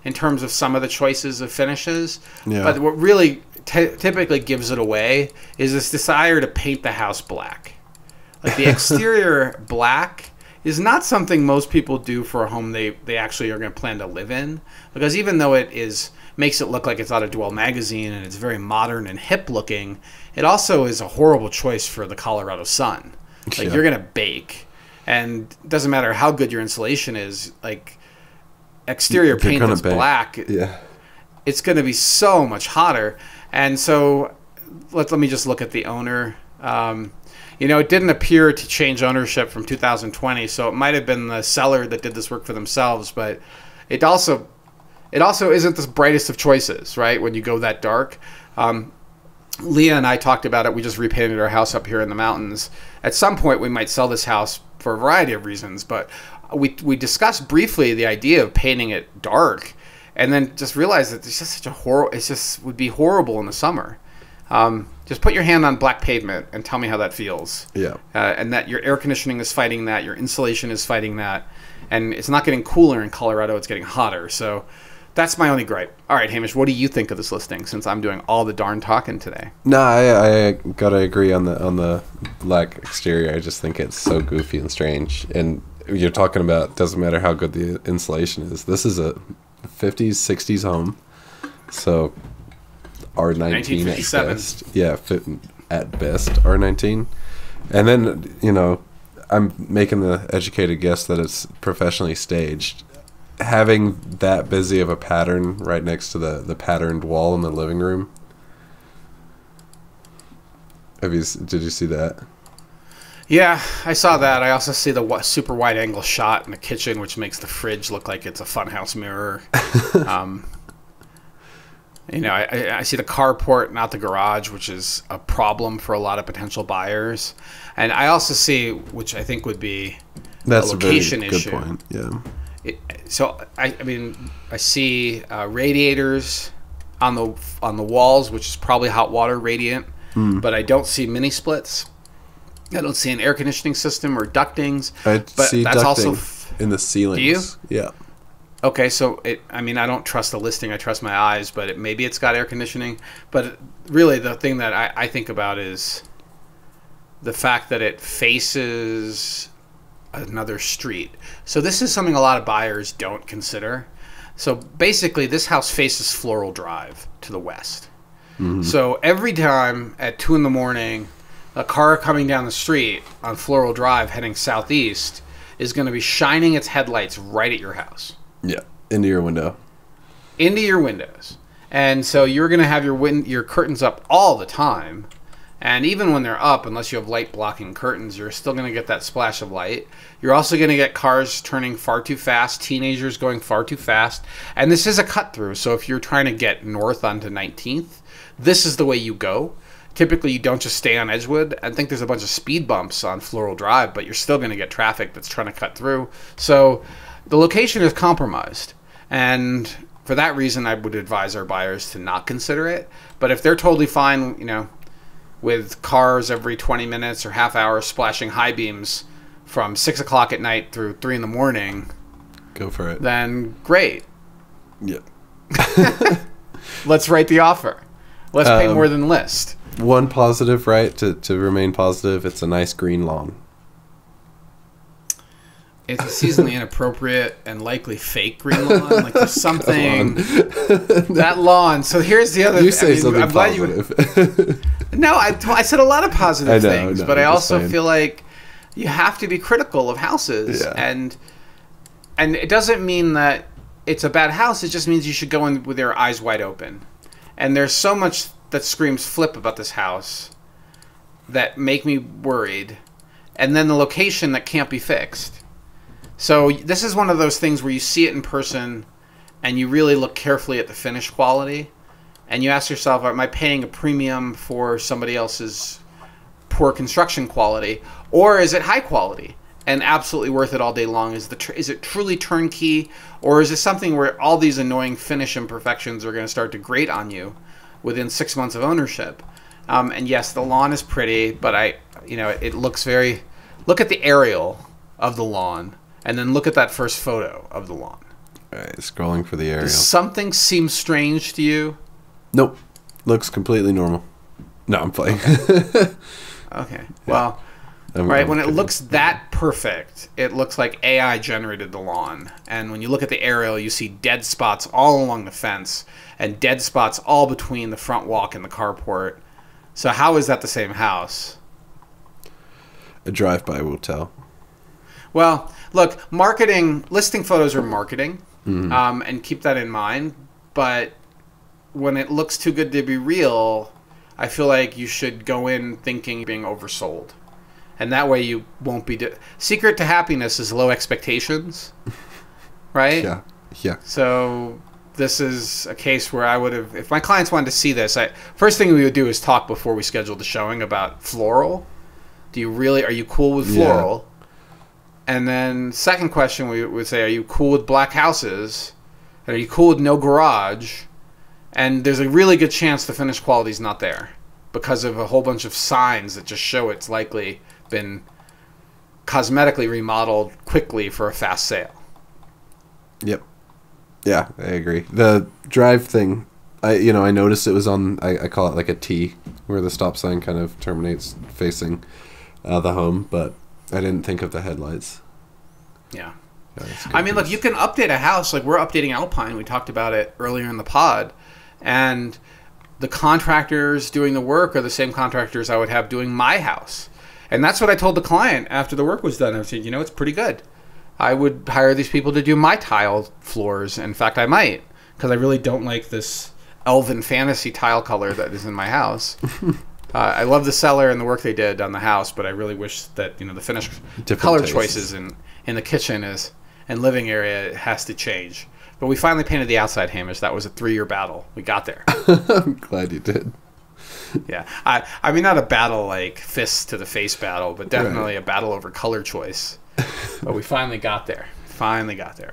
in terms of some of the choices of finishes. Yeah. But what really typically gives it away is this desire to paint the house black. Like the exterior black is not something most people do for a home they actually are going to plan to live in. Because even though it makes it look like it's out of Dwell magazine and it's very modern and hip looking, it also is a horrible choice for the Colorado sun. Like you're going to bake. And it doesn't matter how good your insulation is, like exterior paint that's black, it's going to be so much hotter. And so let me just look at the owner. It didn't appear to change ownership from 2020, so it might have been the seller that did this work for themselves. But it also isn't the brightest of choices, right? When you go that dark. Leah and I talked about it. We just repainted our house up here in the mountains. At some point, we might sell this house for a variety of reasons, but we discussed briefly the idea of painting it dark, and then just realized that it's just such a it just would be horrible in the summer. Just put your hand on black pavement and tell me how that feels. Yeah. And that your air conditioning is fighting that, your insulation is fighting that, and it's not getting cooler in Colorado; it's getting hotter. So That's my only gripe. All right, Hamish, what do you think of this listing? Since I'm doing all the darn talking today. No, I gotta agree on the black exterior. I just think it's so goofy and strange. And you're talking about doesn't matter how good the insulation is. This is a 50s, 60s home, so R19 at best. Yeah, at best R19. And then I'm making the educated guess that it's professionally staged. Having that busy of a pattern right next to the patterned wall in the living room. Did you see that? Yeah, I saw that. I also see the super wide angle shot in the kitchen, which makes the fridge look like it's a funhouse mirror. I see the carport, not the garage, which is a problem for a lot of potential buyers. And I also see, which I think would be a location issue. Good point. Yeah. I see radiators on the walls, which is probably hot water radiant, but I don't see mini splits. I don't see an air conditioning system or ductings. I see ducting also in the ceilings. Do you? Yeah. Okay, so I don't trust the listing. I trust my eyes, but maybe it's got air conditioning. But really, the thing that I think about is the fact that it faces another street. So this is something a lot of buyers don't consider. So basically, this house faces Floral Drive to the west. Mm-hmm. So every time at 2 a.m, a car coming down the street on Floral Drive heading southeast is going to be shining its headlights right at your house. Yeah, into your window. Into your windows. And so you're going to have your curtains up all the time. And even when they're up, unless you have light blocking curtains, you're still going to get that splash of light. You're also going to get cars turning far too fast, teenagers going far too fast. And this is a cut through. So if you're trying to get north onto 19th, this is the way you go. Typically, you don't just stay on Edgewood. I think there's a bunch of speed bumps on Floral Drive, but you're still going to get traffic that's trying to cut through. So the location is compromised. And for that reason, I would advise our buyers to not consider it. But if they're totally fine, with cars every 20 minutes or half hour splashing high beams from 6 o'clock at night through 3 a.m, go for it. Then great. Yeah. Let's write the offer. Let's pay more than list. One positive, right? To remain positive, it's a nice green lawn. It's a seasonally inappropriate and likely fake green lawn. Like there's something that lawn. So here's the other. You say something I'm positive. No, I said a lot of positive things, but I also feel like you have to be critical of houses, and it doesn't mean that it's a bad house. It just means you should go in with your eyes wide open. And there's so much that screams flip about this house that make me worried, and then the location that can't be fixed. So this is one of those things where you see it in person and you really look carefully at the finish quality and you ask yourself, am I paying a premium for somebody else's poor construction quality, or is it high quality and absolutely worth it all day long? Is it truly turnkey, or is it something where all these annoying finish imperfections are going to start to grate on you within 6 months of ownership? And yes, the lawn is pretty, but it looks very. Look at the aerial of the lawn, and then look at that first photo of the lawn. All right, scrolling for the aerial. Does something seem strange to you? Nope. Looks completely normal. No, I'm playing. Okay. Well, when it looks that perfect, it looks like AI generated the lawn. And when you look at the aerial, you see dead spots all along the fence and dead spots all between the front walk and the carport. So how is that the same house? A drive-by will tell. Well, look, listing photos are marketing, and keep that in mind. But when it looks too good to be real, I feel like you should go in thinking you're being oversold. And that way you won't be... Secret to happiness is low expectations, right? Yeah. So this is a case where I would have... If my clients wanted to see this, first thing we would do is talk before we scheduled the showing about floral. Are you cool with floral? Yeah. And then second question, we would say, are you cool with black houses? And are you cool with no garage? And there's a really good chance the finish quality is not there because of a whole bunch of signs that just show it's likely been cosmetically remodeled quickly for a fast sale. Yep. Yeah, I agree. The drive thing, I noticed it was on, I call it like a T, where the stop sign kind of terminates facing the home, but I didn't think of the headlights. Yeah. I mean, look, you can update a house. Like, we're updating Alpine. We talked about it earlier in the pod. And the contractors doing the work are the same contractors I would have doing my house. And that's what I told the client after the work was done. I said, it's pretty good. I would hire these people to do my tile floors. In fact, I might, because I really don't like this elven fantasy tile color that is in my house. I love the cellar and the work they did on the house, but I really wish that the finished color choices in the kitchen and living area has to change. But we finally painted the outside, Hamish. That was a 3-year battle. We got there. I'm glad you did. Yeah, I mean, not a battle like fists to the face battle, but definitely a battle over color choice. But we finally got there.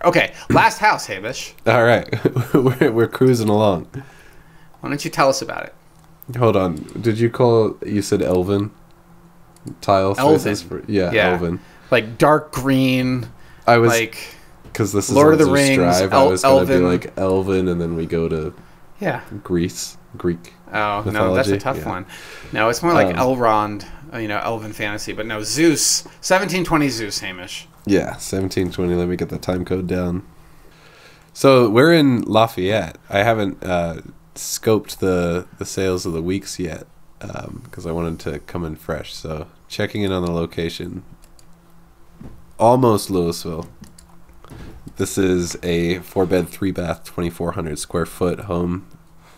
Okay, last house, Hamish. All right, we're cruising along. Why don't you tell us about it? Hold on. Did you said elven tile? Elven. Yeah, elven. Like dark green. I was like because this is Lord of the Zeus Rings. Drive. I was going to be like elven, and then we go to Greek. Oh mythology. No, that's a tough one. No, it's more like Elrond. Elven fantasy. But no, Zeus. 1720 Zeus, Hamish. Yeah, 1720. Let me get the time code down. So we're in Lafayette. I haven't scoped the sales of the weeks yet because I wanted to come in fresh. So checking in on the location. Almost Louisville. This is a 4-bed, 3-bath, 2,400 square foot home.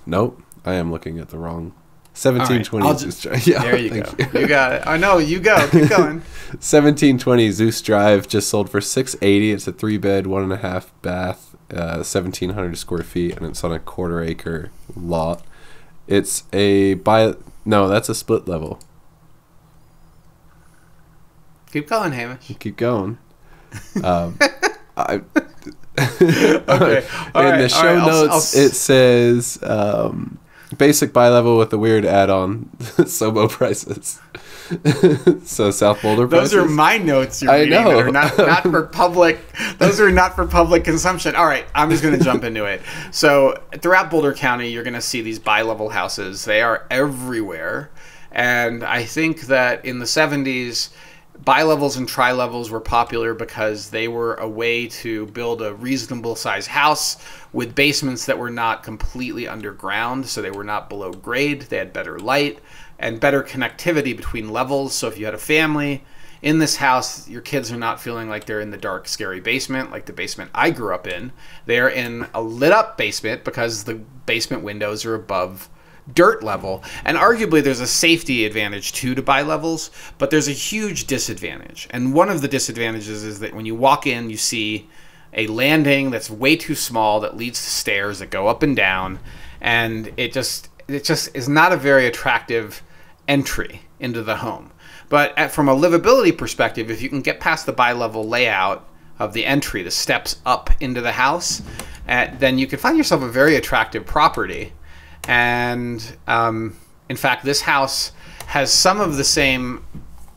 Nope, I am looking at the wrong. 1720 right, there you go. You got it. I know, you go. Keep going. 1720 Zeus Drive just sold for $680. It's a 3-bed, 1.5 bath, 1,700 square feet, and it's on a 1/4 acre lot. It's that's a split level. Keep going, Hamish. Keep going. Okay. In the show notes, it says basic bi-level with a weird add-on. Sobo prices. So South Boulder prices. Those are my notes you're reading. I know. That are not for public. Those are not for public consumption. All right, I'm just going to jump into it. So throughout Boulder County, you're going to see these bi-level houses. They are everywhere. And I think that in the 70s, bi-levels and tri-levels were popular because they were a way to build a reasonable size house with basements that were not completely underground, so they were not below grade. They had better light and better connectivity between levels. So if you had a family in this house, your kids are not feeling like they're in the dark, scary basement like the basement I grew up in. They're in a lit up basement because the basement windows are above dirt level, and arguably there's a safety advantage too to bi-levels, but there's a huge disadvantage. And one of the disadvantages is that when you walk in, you see a landing that's way too small that leads to stairs that go up and down, and it just is not a very attractive entry into the home. But from a livability perspective, if you can get past the bi-level layout of the entry, the steps up into the house, then you can find yourself a very attractive property. And in fact, this house has some of the same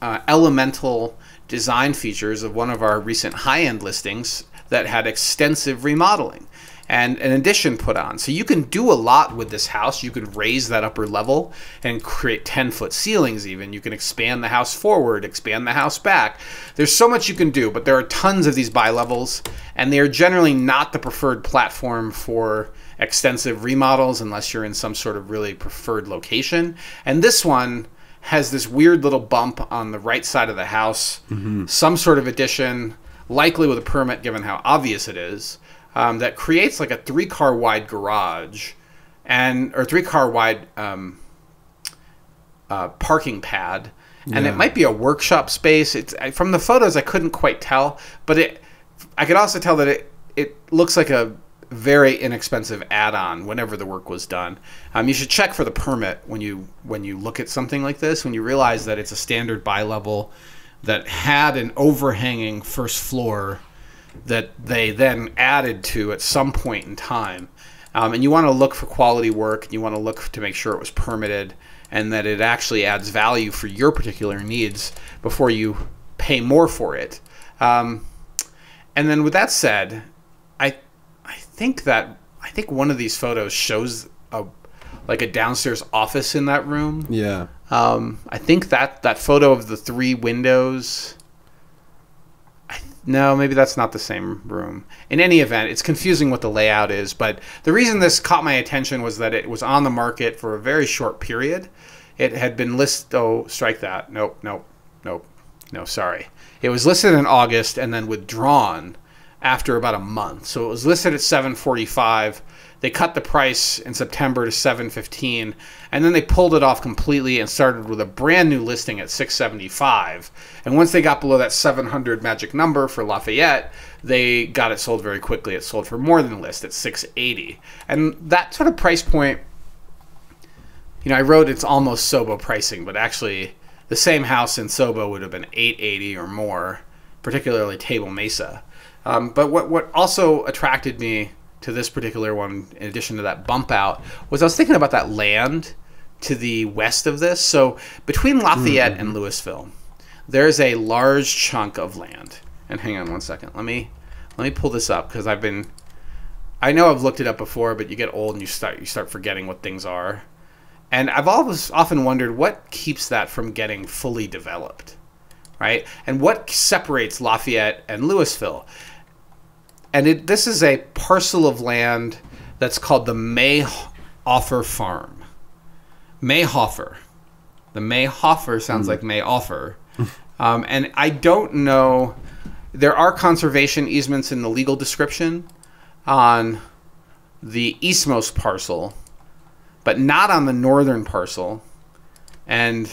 elemental design features of one of our recent high-end listings that had extensive remodeling and an addition put on. So you can do a lot with this house. You could raise that upper level and create 10-foot ceilings even. You can expand the house forward, expand the house back. There's so much you can do, but there are tons of these bi-levels, and they are generally not the preferred platform for extensive remodels unless you're in some sort of really preferred location. And this one has this weird little bump on the right side of the house, some sort of addition, likely with a permit given how obvious it is, that creates like a 3-car wide garage or 3-car wide parking pad. And it might be a workshop space. From the photos, I couldn't quite tell, but I could also tell that it looks like a very inexpensive add-on whenever the work was done. You should check for the permit when you look at something like this, when you realize that it's a standard bi-level that had an overhanging first floor that they then added to at some point in time. And you want to look for quality work, and you want to look to make sure it was permitted and that it actually adds value for your particular needs before you pay more for it. And then with that said, I think one of these photos shows a downstairs office in that room. Yeah. I think that photo of the 3 windows. No, maybe that's not the same room. In any event, it's confusing what the layout is. But the reason this caught my attention was that it was on the market for a very short period. It had been listed. Oh, strike that. Nope. No, sorry. It was listed in August and then withdrawn after about a month. So it was listed at $745. They cut the price in September to $715, and then they pulled it off completely and started with a brand new listing at $675. And once they got below that 700 magic number for Lafayette, they got it sold very quickly. It sold for more than the list at $680. And that sort of price point, I wrote it's almost Sobo pricing, but actually the same house in Sobo would have been $880 or more, particularly Table Mesa. But what also attracted me to this particular one, in addition to that bump out, was I was thinking about that land to the west of this. So between Lafayette and Louisville, there's a large chunk of land. And hang on one second. Let me pull this up, because I know I've looked it up before, but you get old and you start forgetting what things are. And I've often wondered what keeps that from getting fully developed, right? And what separates Lafayette and Louisville? And this is a parcel of land that's called the Mayhofer Farm. Mayhofer. The Mayhofer sounds like may offer. And I don't know. There are conservation easements in the legal description on the eastmost parcel, but not on the northern parcel. And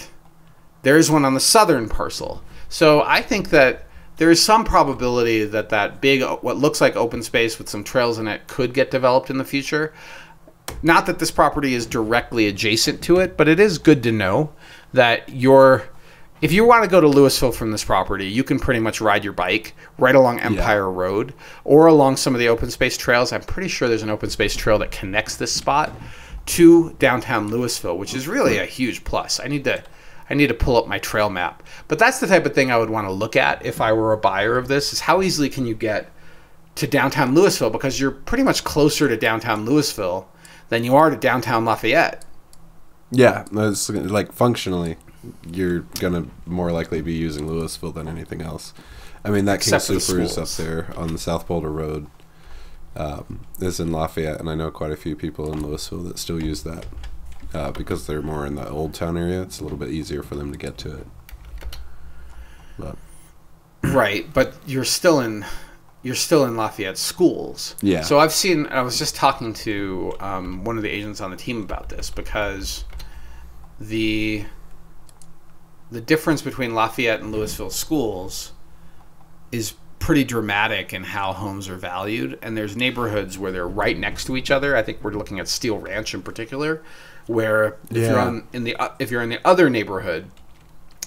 there's one on the southern parcel. So I think that there is some probability that big, what looks like open space with some trails in it, could get developed in the future. Not that this property is directly adjacent to it, but it is good to know that if you want to go to Louisville from this property, you can pretty much ride your bike right along Empire Road or along some of the open space trails. I'm pretty sure there's an open space trail that connects this spot to downtown Louisville, which is really a huge plus. I need to pull up my trail map. But that's the type of thing I would want to look at if I were a buyer of this, is how easily can you get to downtown Louisville, because you're pretty much closer to downtown Louisville than you are to downtown Lafayette. Yeah, it's like functionally, you're going to more likely be using Louisville than anything else. I mean, that King Soopers up there on the South Boulder Road is in Lafayette, and I know quite a few people in Louisville that still use that. Because they're more in the Old Town area, it's a little bit easier for them to get to it. Right, but you're still in Lafayette schools. Yeah. So I was just talking to one of the agents on the team about this, because the difference between Lafayette and Louisville schools is pretty dramatic in how homes are valued, and there's neighborhoods where they're right next to each other. I think we're looking at Steel Ranch in particular, where if you're in the other neighborhood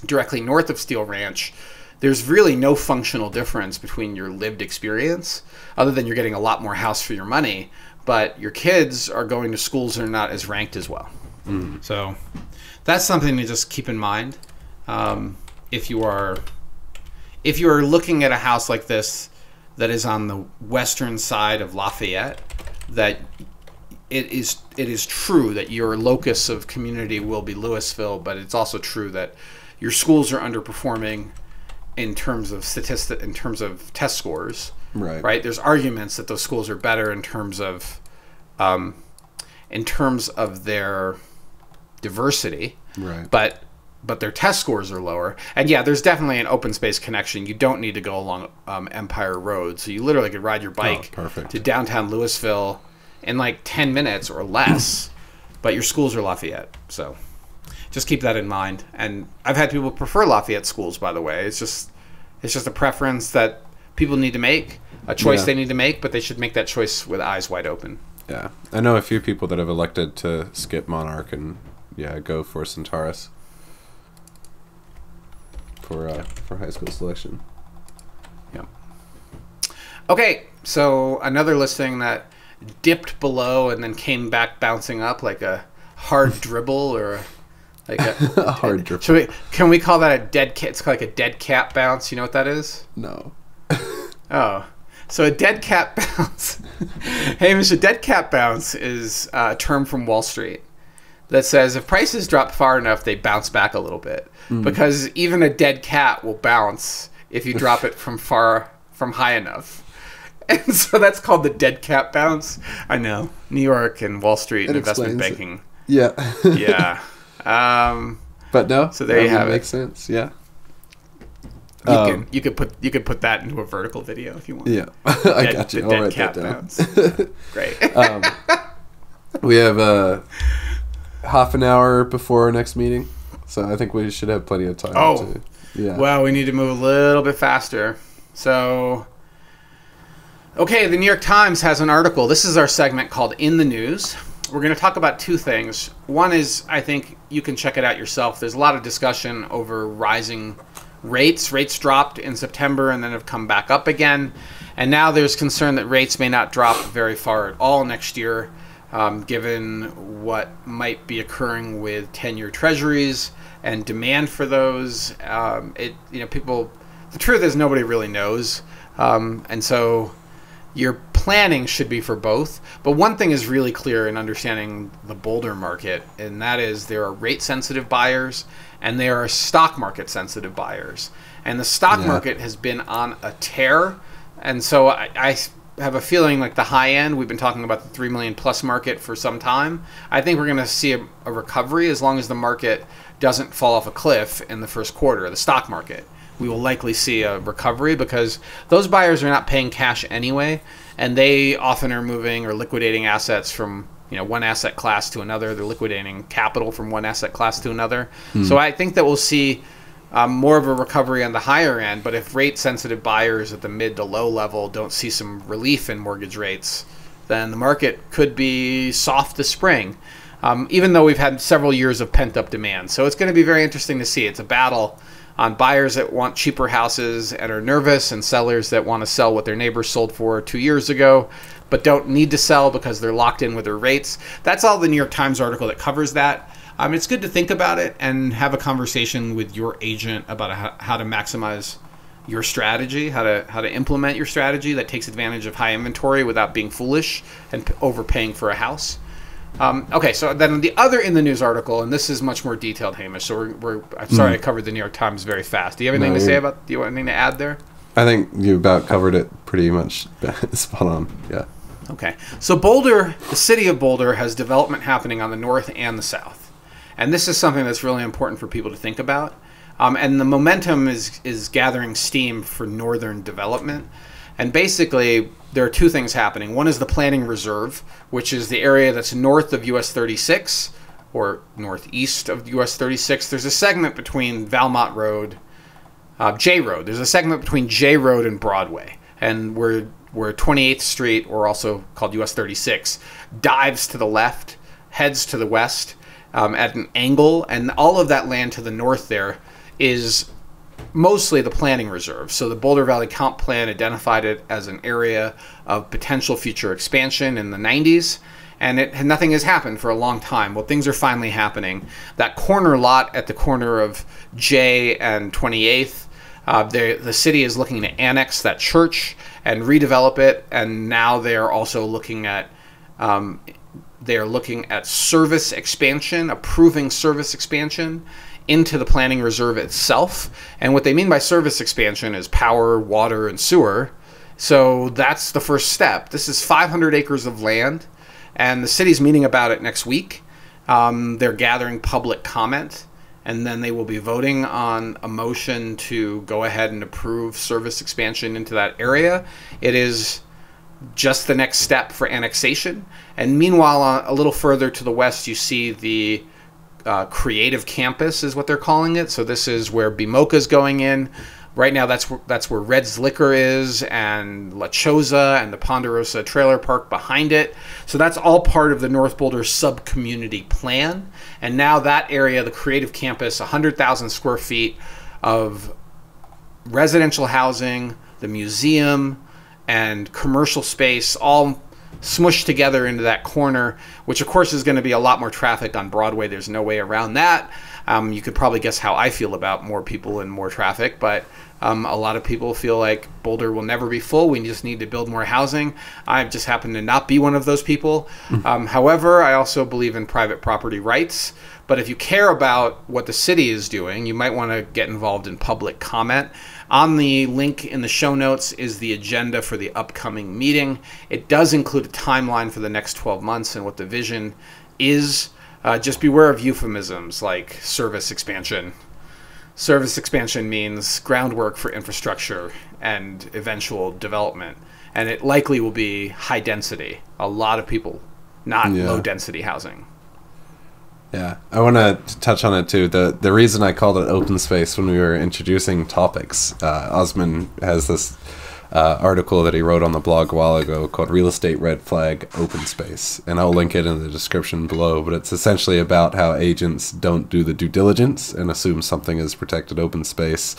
directly north of Steel Ranch, there's really no functional difference between your lived experience, other than you're getting a lot more house for your money, but your kids are going to schools that are not as ranked as well. So that's something to just keep in mind if you are looking at a house like this that is on the western side of Lafayette, that it is true that your locus of community will be Louisville, but it's also true that your schools are underperforming in terms of test scores. Right. There's arguments that those schools are better in terms of their diversity. Right. But their test scores are lower. And yeah, there's definitely an open space connection. You don't need to go along Empire Road. So you literally could ride your bike to downtown Louisville in like 10 minutes or less, but your schools are Lafayette. So just keep that in mind. And I've had people prefer Lafayette schools, by the way. It's just a preference that people need to make, a choice they need to make, but they should make that choice with eyes wide open. Yeah. I know a few people that have elected to skip Monarch and go for Centaurus for high school selection. Yeah. Okay, so another listing that dipped below and then came back bouncing up like a hard dribble, or like a hard dribble. Can we call that a dead cat? It's like a dead cat bounce. You know what that is? No. Oh, So a dead cat bounce. Hamish, a dead cat bounce is a term from Wall Street that says if prices drop far enough, they bounce back a little bit. Because even a dead cat will bounce if you drop it from high enough. And so that's called the dead cat bounce. I know. New York and Wall Street and investment banking. Yeah. Yeah. But no. So there you have it. Makes sense. Yeah. You could put that into a vertical video if you want. Yeah. I got you. I'll write that down. Bounce. Great. We have half an hour before our next meeting, so I think we should have plenty of time. Well, we need to move a little bit faster. So, okay, the New York Times has an article. This is our segment called In the News. We're going to talk about two things. One is, I think you can check it out yourself. There's a lot of discussion over rising rates. Rates dropped in September and then have come back up again. And now there's concern that rates may not drop very far at all next year, given what might be occurring with 10-year treasuries and demand for those. People, the truth is nobody really knows. And so your planning should be for both. But one thing is really clear in understanding the Boulder market, and that is there are rate-sensitive buyers and there are stock market-sensitive buyers. And the stock market has been on a tear. And so I have a feeling like the high end, we've been talking about the 3 million plus market for some time. I think we're going to see a recovery as long as the market doesn't fall off a cliff in the first quarter, the stock market. We will likely see a recovery because those buyers are not paying cash anyway, and they often are moving or liquidating assets from one asset class to another. They're liquidating capital from one asset class to another. So I think that we'll see more of a recovery on the higher end, but if rate-sensitive buyers at the mid to low level don't see some relief in mortgage rates, then the market could be soft this spring, even though we've had several years of pent-up demand. So it's going to be very interesting to see. It's a battle on buyers that want cheaper houses and are nervous, and sellers that want to sell what their neighbors sold for 2 years ago, but don't need to sell because they're locked in with their rates. That's all the New York Times article that covers that. It's good to think about it and have a conversation with your agent about how to maximize your strategy, how to implement your strategy that takes advantage of high inventory without being foolish and overpaying for a house. Okay, so then the other in the news article, and this is much more detailed, Hamish. So I'm sorry I covered the New York Times very fast. Do you have anything to say about? Do you want anything to add there? I think you about covered it pretty much spot on. Yeah. Okay, so Boulder, the city of Boulder, has development happening on the north and the south, and this is something that's really important for people to think about. And the momentum is gathering steam for northern development. And basically, there are two things happening. One is the Planning Reserve, which is the area that's north of US 36 or northeast of US 36. There's a segment between Valmont Road, J Road. There's a segment between J Road and Broadway. And where 28th Street, or also called US 36, dives to the left, heads to the west at an angle. And all of that land to the north there is mostly the Planning Reserve. So the Boulder Valley Comp Plan identified it as an area of potential future expansion in the 90s, and nothing has happened for a long time. Well, things are finally happening. That corner lot at the corner of J and 28th, the city is looking to annex that church and redevelop it, and now they are also looking at service expansion, approving service expansion into the Planning Reserve itself. And what they mean by service expansion is power, water, and sewer. So that's the first step. This is 500 acres of land, and the city's meeting about it next week. They're gathering public comment, and then they will be voting on a motion to go ahead and approve service expansion into that area. It is just the next step for annexation. And meanwhile, a little further to the west, you see the creative campus is what they're calling it. So this is where BMocha's going in. Right now, that's where Red's Liquor is, and La Choza and the Ponderosa Trailer Park behind it. So that's all part of the North Boulder sub-community plan. And now that area, the creative campus, 100,000 square feet of residential housing, the museum, and commercial space, all smushed together into that corner, which of course is going to be a lot more traffic on Broadway. There's no way around that. You could probably guess how I feel about more people and more traffic, but a lot of people feel like Boulder will never be full. We just need to build more housing. I just happen to not be one of those people. However, I also believe in private property rights. But if you care about what the city is doing, you might want to get involved in public comment. On the link in the show notes is the agenda for the upcoming meeting. It does include a timeline for the next 12 months and what the vision is. Just beware of euphemisms like service expansion. Service expansion means groundwork for infrastructure and eventual development. And it likely will be high density. A lot of people, not low density housing. Yeah, I want to touch on it too. The reason I called it open space when we were introducing topics, Osman has this article that he wrote on the blog a while ago called Real Estate Red Flag Open Space, and I'll link it in the description below, but it's essentially about how agents don't do the due diligence and assume something is protected open space.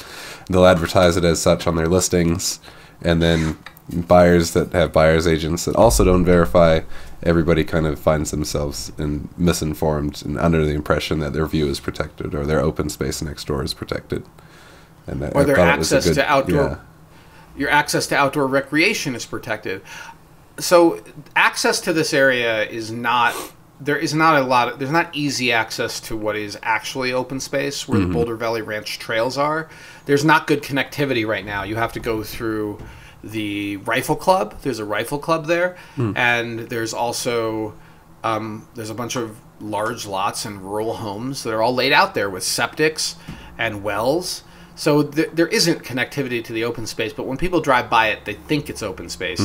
They'll advertise it as such on their listings, and then buyers that have buyer's agents that also don't verify, everybody kind of finds themselves misinformed and under the impression that their view is protected or their open space next door is protected. And or their access to outdoor... Your access to outdoor recreation is protected. So access to this area is not, there's not easy access to what is actually open space where the Boulder Valley Ranch trails are. There's not good connectivity right now. You have to go through the rifle club. There's a rifle club there. And there's also, there's a bunch of large lots and rural homes that are all laid out there with septics and wells. So there isn't connectivity to the open space, but when people drive by it, they think it's open space.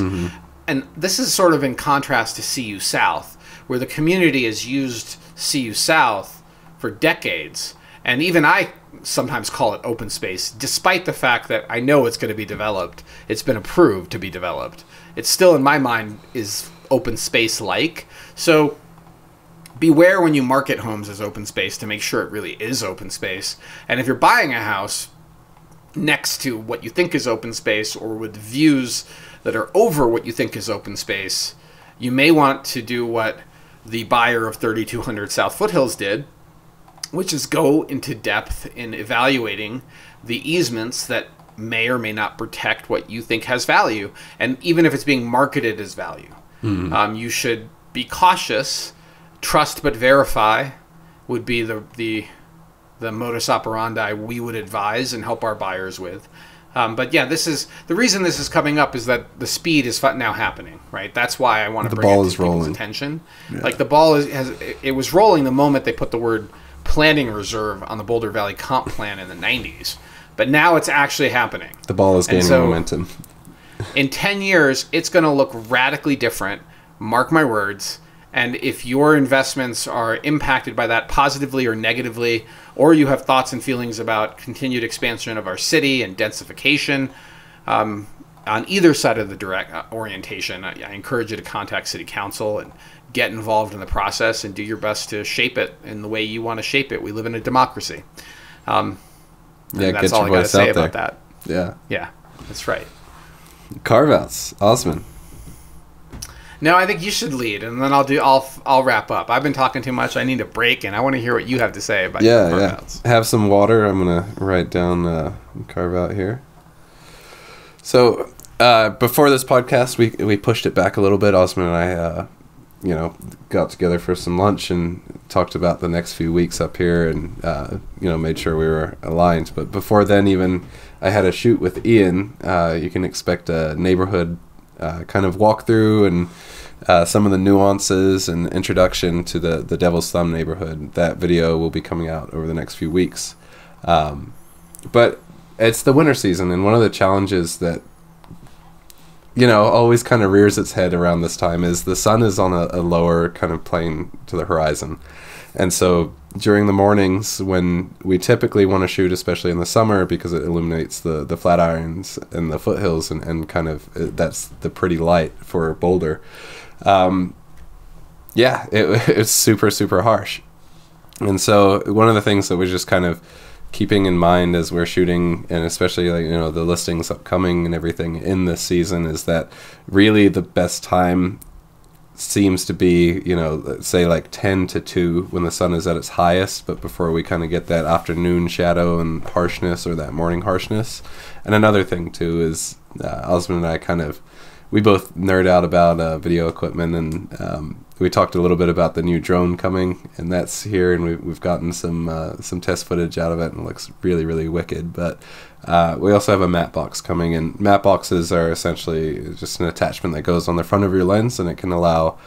And this is sort of in contrast to CU South, where the community has used CU South for decades. And even I sometimes call it open space, despite the fact that I know it's going to be developed. It's been approved to be developed. It still, in my mind, is open space-like. So beware when you market homes as open space to make sure it really is open space. And if you're buying a house next to what you think is open space or with views that are over what you think is open space, you may want to do what the buyer of 3200 South Foothills did, which is go into depth in evaluating the easements that may or may not protect what you think has value. And even if it's being marketed as value, you should be cautious. Trust but verify would be the modus operandi we would advise and help our buyers with. But yeah, this is the reason this is coming up is that the speed is now happening, right? That's why I want to bring it to people's attention. Yeah. Like the ball it was rolling the moment they put the word planning reserve on the Boulder Valley comp plan in the 90s. But now it's actually happening. The ball is gaining momentum. In 10 years, it's going to look radically different. Mark my words. And if your investments are impacted by that positively or negatively, or you have thoughts and feelings about continued expansion of our city and densification, on either side of the direct orientation, I encourage you to contact City Council and get involved in the process and do your best to shape it in the way you want to shape it. We live in a democracy. That's all I got to say about that. Yeah, that's right. Carveouts, Osman. No, I think you should lead, and then I'll wrap up. I've been talking too much. I need a break, and I want to hear what you have to say about your carve-outs. Have some water. I'm gonna write down Carveout here. So before this podcast, we pushed it back a little bit. Osman and I, got together for some lunch and talked about the next few weeks up here, and made sure we were aligned. But before then, even I had a shoot with Ian. You can expect a neighborhood kind of walkthrough and some of the nuances and introduction to the Devil's Thumb neighborhood. That video will be coming out over the next few weeks. But it's the winter season, and one of the challenges that always kind of rears its head around this time is the sun is on a lower kind of plane to the horizon. And so during the mornings when we typically want to shoot, especially in the summer, because it illuminates the Flatirons and the foothills and kind of that's the pretty light for Boulder. It's super, super harsh. And so one of the things that we're just kind of keeping in mind as we're shooting, and especially the listings upcoming and everything in this season, is that really the best time seems to be, let's say like 10 to 2 when the sun is at its highest, but before we kind of get that afternoon shadow and harshness or that morning harshness. And another thing too is Osmond and I we both nerd out about video equipment, and we talked a little bit about the new drone coming, and that's here, and we've gotten some test footage out of it, and it looks really, really wicked. But we also have a matte box coming, and matte boxes are essentially just an attachment that goes on the front of your lens, and it can allow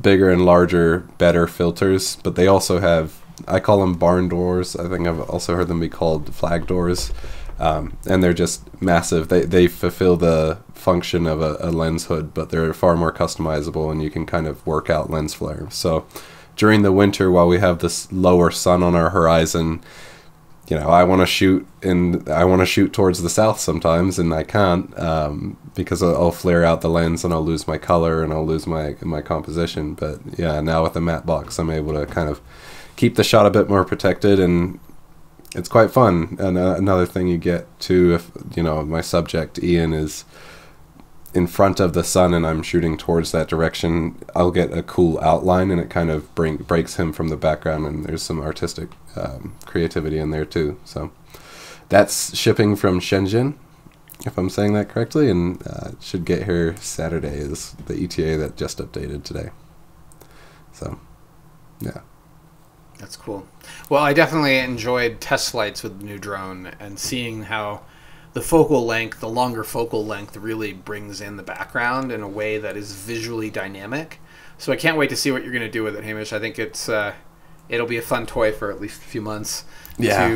bigger and larger, better filters. But they also have, I call them barn doors. I think I've also heard them be called flag doors. And they're just massive. They fulfill the function of a lens hood, but they're far more customizable, and you can kind of work out lens flare. So during the winter, while we have this lower sun on our horizon, I want to shoot towards the south sometimes, and I can't because I'll flare out the lens and I'll lose my color and I'll lose my composition. But yeah, now with the matte box, I'm able to kind of keep the shot a bit more protected, and it's quite fun. And another thing you get to, if my subject Ian is in front of the sun and I'm shooting towards that direction, I'll get a cool outline, and it kind of breaks him from the background, and there's some artistic creativity in there too. So that's shipping from Shenzhen, if I'm saying that correctly, and it should get here Saturday is the ETA that just updated today. So yeah. That's cool. Well, I definitely enjoyed test flights with the new drone and seeing how the longer focal length really brings in the background in a way that is visually dynamic. So I can't wait to see what you're going to do with it, Hamish. I think it'll be a fun toy for at least a few months. Yeah.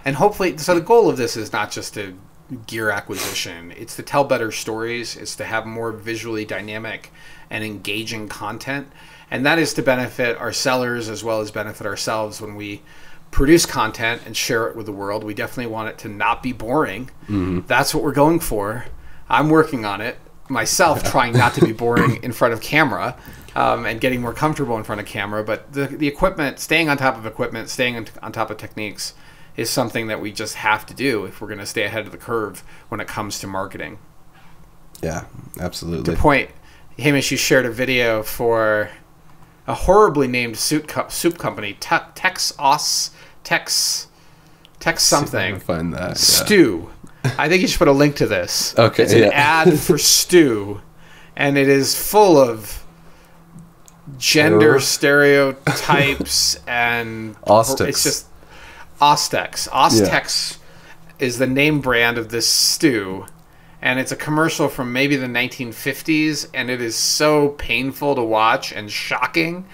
And hopefully, so the goal of this is not just to gear acquisition. It's to tell better stories. It's to have more visually dynamic and engaging content. And that is to benefit our sellers as well as benefit ourselves when we produce content and share it with the world. We definitely want it to not be boring. Mm-hmm. That's what we're going for. I'm working on it myself, trying not to be boring in front of camera and getting more comfortable in front of camera. But the equipment, staying on top of equipment, staying on top of techniques is something that we just have to do if we're going to stay ahead of the curve when it comes to marketing. Yeah, absolutely. To point, Hamish, you shared a video for a horribly named soup company, Tex something. Find that. Stew. I think you should put a link to this. Okay. It's an ad for Stew, and it is full of gender stereotypes and Ostex. It's just Ostex. Ostex is the name brand of this stew. And it's a commercial from maybe the 1950s, and it is so painful to watch and shocking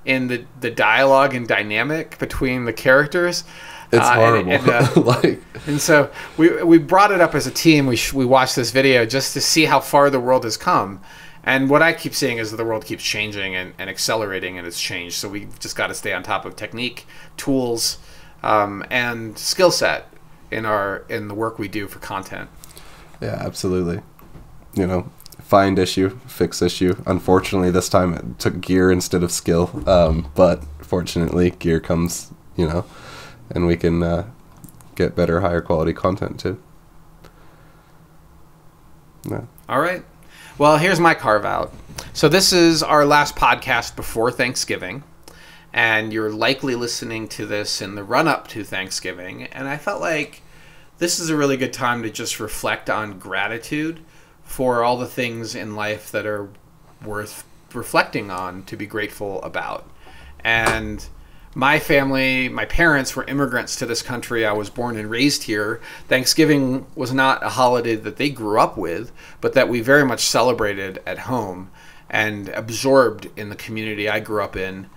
in the dialogue and dynamic between the characters. It's horrible. And so we brought it up as a team. We watched this video just to see how far the world has come. And what I keep seeing is that the world keeps changing and accelerating in its change. So we've just got to stay on top of technique, tools, and skill set in the work we do for content. Yeah, absolutely. Find issue, fix issue. Unfortunately, this time it took gear instead of skill. But fortunately, gear comes, and we can get better, higher quality content too. Yeah. All right. Well, here's my Carveout. So this is our last podcast before Thanksgiving, and you're likely listening to this in the run-up to Thanksgiving. And I felt like this is a really good time to just reflect on gratitude for all the things in life that are worth reflecting on, to be grateful about. And my family, my parents were immigrants to this country. I was born and raised here. Thanksgiving was not a holiday that they grew up with, but that we very much celebrated at home and absorbed in the community I grew up in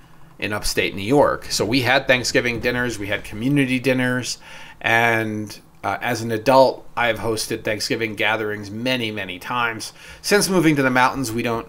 upstate New York. So we had Thanksgiving dinners, we had community dinners, and as an adult, I have hosted Thanksgiving gatherings many, many times. Since moving to the mountains, we don't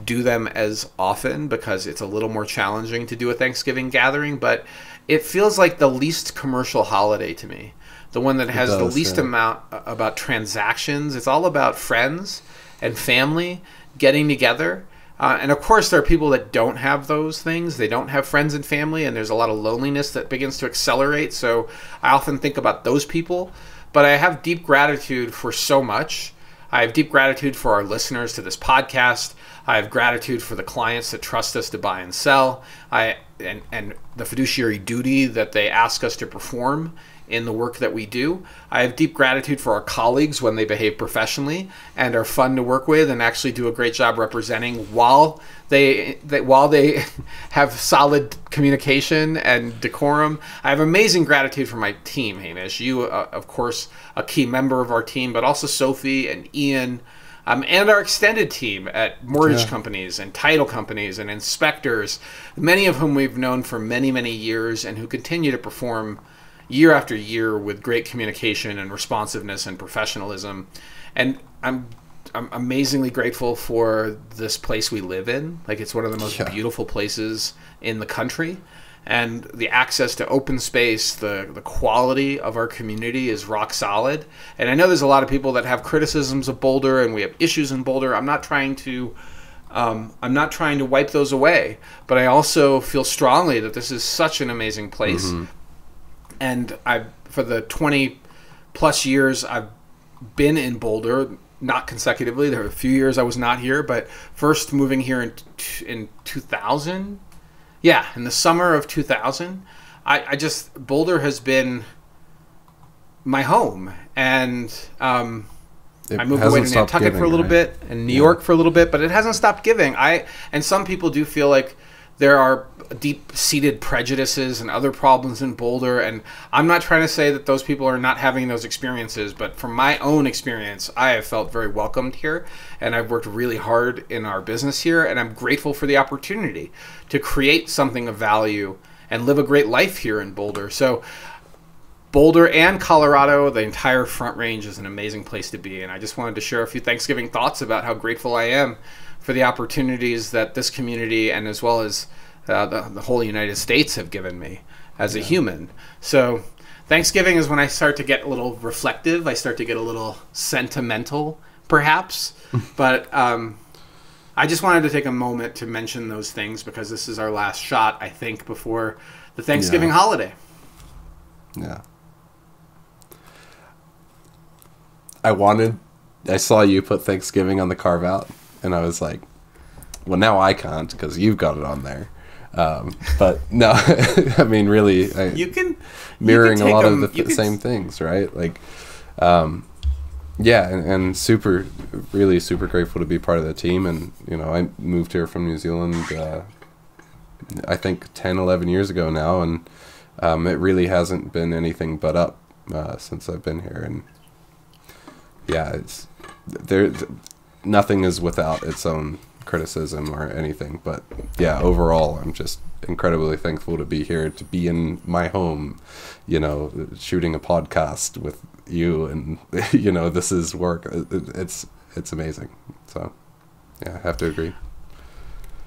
do them as often because it's a little more challenging to do a Thanksgiving gathering, but it feels like the least commercial holiday to me. The one that has the least amount about transactions. It's all about friends and family getting together. And of course, there are people that don't have those things. They don't have friends and family, and there's a lot of loneliness that begins to accelerate. So I often think about those people. But I have deep gratitude for so much. I have deep gratitude for our listeners to this podcast. I have gratitude for the clients that trust us to buy and sell. And the fiduciary duty that they ask us to perform in the work that we do. I have deep gratitude for our colleagues when they behave professionally and are fun to work with and actually do a great job representing while they have solid communication and decorum. I have amazing gratitude for my team, Hamish. You, of course, a key member of our team, but also Sophie and Ian, and our extended team at mortgage companies and title companies and inspectors, many of whom we've known for many, many years and who continue to perform year after year with great communication and responsiveness and professionalism. And I'm amazingly grateful for this place we live in. Like, it's one of the most beautiful places in the country. And the access to open space, the quality of our community is rock solid. And I know there's a lot of people that have criticisms of Boulder, and we have issues in Boulder. I'm not trying to wipe those away, but I also feel strongly that this is such an amazing place. Mm-hmm. And for the 20 plus years I've been in Boulder, not consecutively, there were a few years I was not here, but first moving here in 2000. Yeah, in the summer of 2000, Boulder has been my home. And I moved away to Nantucket for a little bit and New York for a little bit, but it hasn't stopped giving. And some people do feel like there are deep-seated prejudices and other problems in Boulder, and I'm not trying to say that those people are not having those experiences, but from my own experience, I have felt very welcomed here, and I've worked really hard in our business here, and I'm grateful for the opportunity to create something of value and live a great life here in Boulder. So Boulder and Colorado, the entire Front Range, is an amazing place to be, and I just wanted to share a few Thanksgiving thoughts about how grateful I am for the opportunities that this community and as well as the whole United States have given me as a human. So Thanksgiving is when I start to get a little reflective. I start to get a little sentimental, perhaps. But I just wanted to take a moment to mention those things because this is our last shot, I think, before the Thanksgiving holiday. Yeah. I saw you put Thanksgiving on the Carveout, and I was like, well, now I can't because you've got it on there. But no, I mean, really, mirroring a lot of the same things, right? Like, yeah, and really super grateful to be part of the team. And, you know, I moved here from New Zealand, I think 10, 11 years ago now. And it really hasn't been anything but up since I've been here. And yeah, nothing is without its own criticism or anything, but yeah, overall I'm just incredibly thankful to be here, to be in my home, you know, shooting a podcast with you, and you know, this is work. It's amazing. So yeah, I have to agree.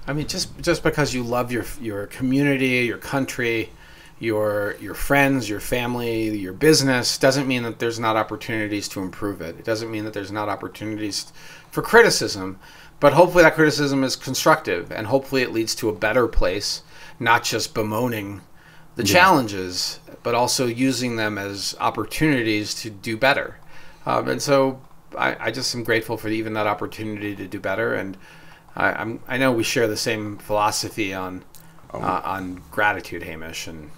I mean, just because you love your community, your country, your friends, your family, your business, doesn't mean that there's not opportunities to improve it. It doesn't mean that there's not opportunities for criticism. But hopefully that criticism is constructive, and hopefully it leads to a better place, not just bemoaning the challenges, but also using them as opportunities to do better. And so I just am grateful for even that opportunity to do better. And I know we share the same philosophy on gratitude, Hamish. And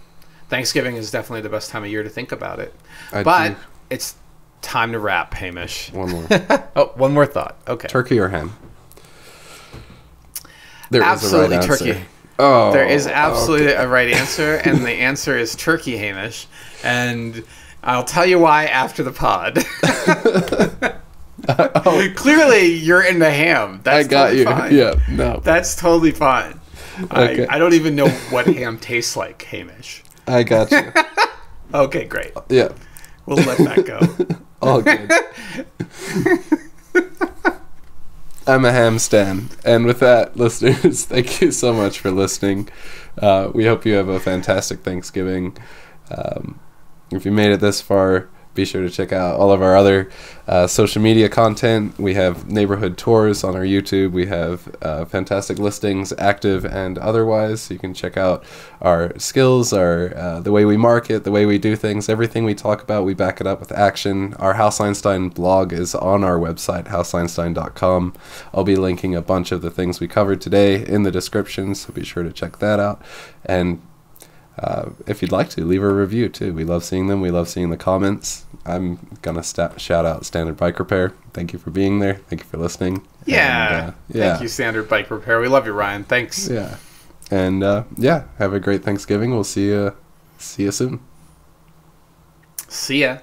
Thanksgiving is definitely the best time of year to think about it. But it's time to wrap, Hamish. One more. One more thought. Okay. Turkey or hen? There absolutely is a right turkey. Answer. Oh, there is absolutely a right answer, and the answer is turkey, Hamish. And I'll tell you why after the pod. Clearly, you're into ham. That's I got totally you. Fine. Yeah, no. That's totally fine. Okay. I don't even know what ham tastes like, Hamish. I got you. Okay, great. Yeah. We'll let that go. All good. I'm a ham stan. And with that, listeners, thank you so much for listening. We hope you have a fantastic Thanksgiving. If you made it this far, be be sure to check out all of our other social media content. We have neighborhood tours on our YouTube. We have fantastic listings, active and otherwise. You can check out our skills, our the way we market, the way we do things. Everything we talk about, we back it up with action. Our House Einstein blog is on our website, houseeinstein.com. I'll be linking a bunch of the things we covered today in the description, so be sure to check that out. And if you'd like to, leave a review too. We love seeing them. We love seeing the comments. I'm going to shout out Standard Bike Repair. Thank you for being there. Thank you for listening. Yeah. Thank you, Standard Bike Repair. We love you, Ryan. Thanks. Yeah. And have a great Thanksgiving. We'll see you soon. See ya.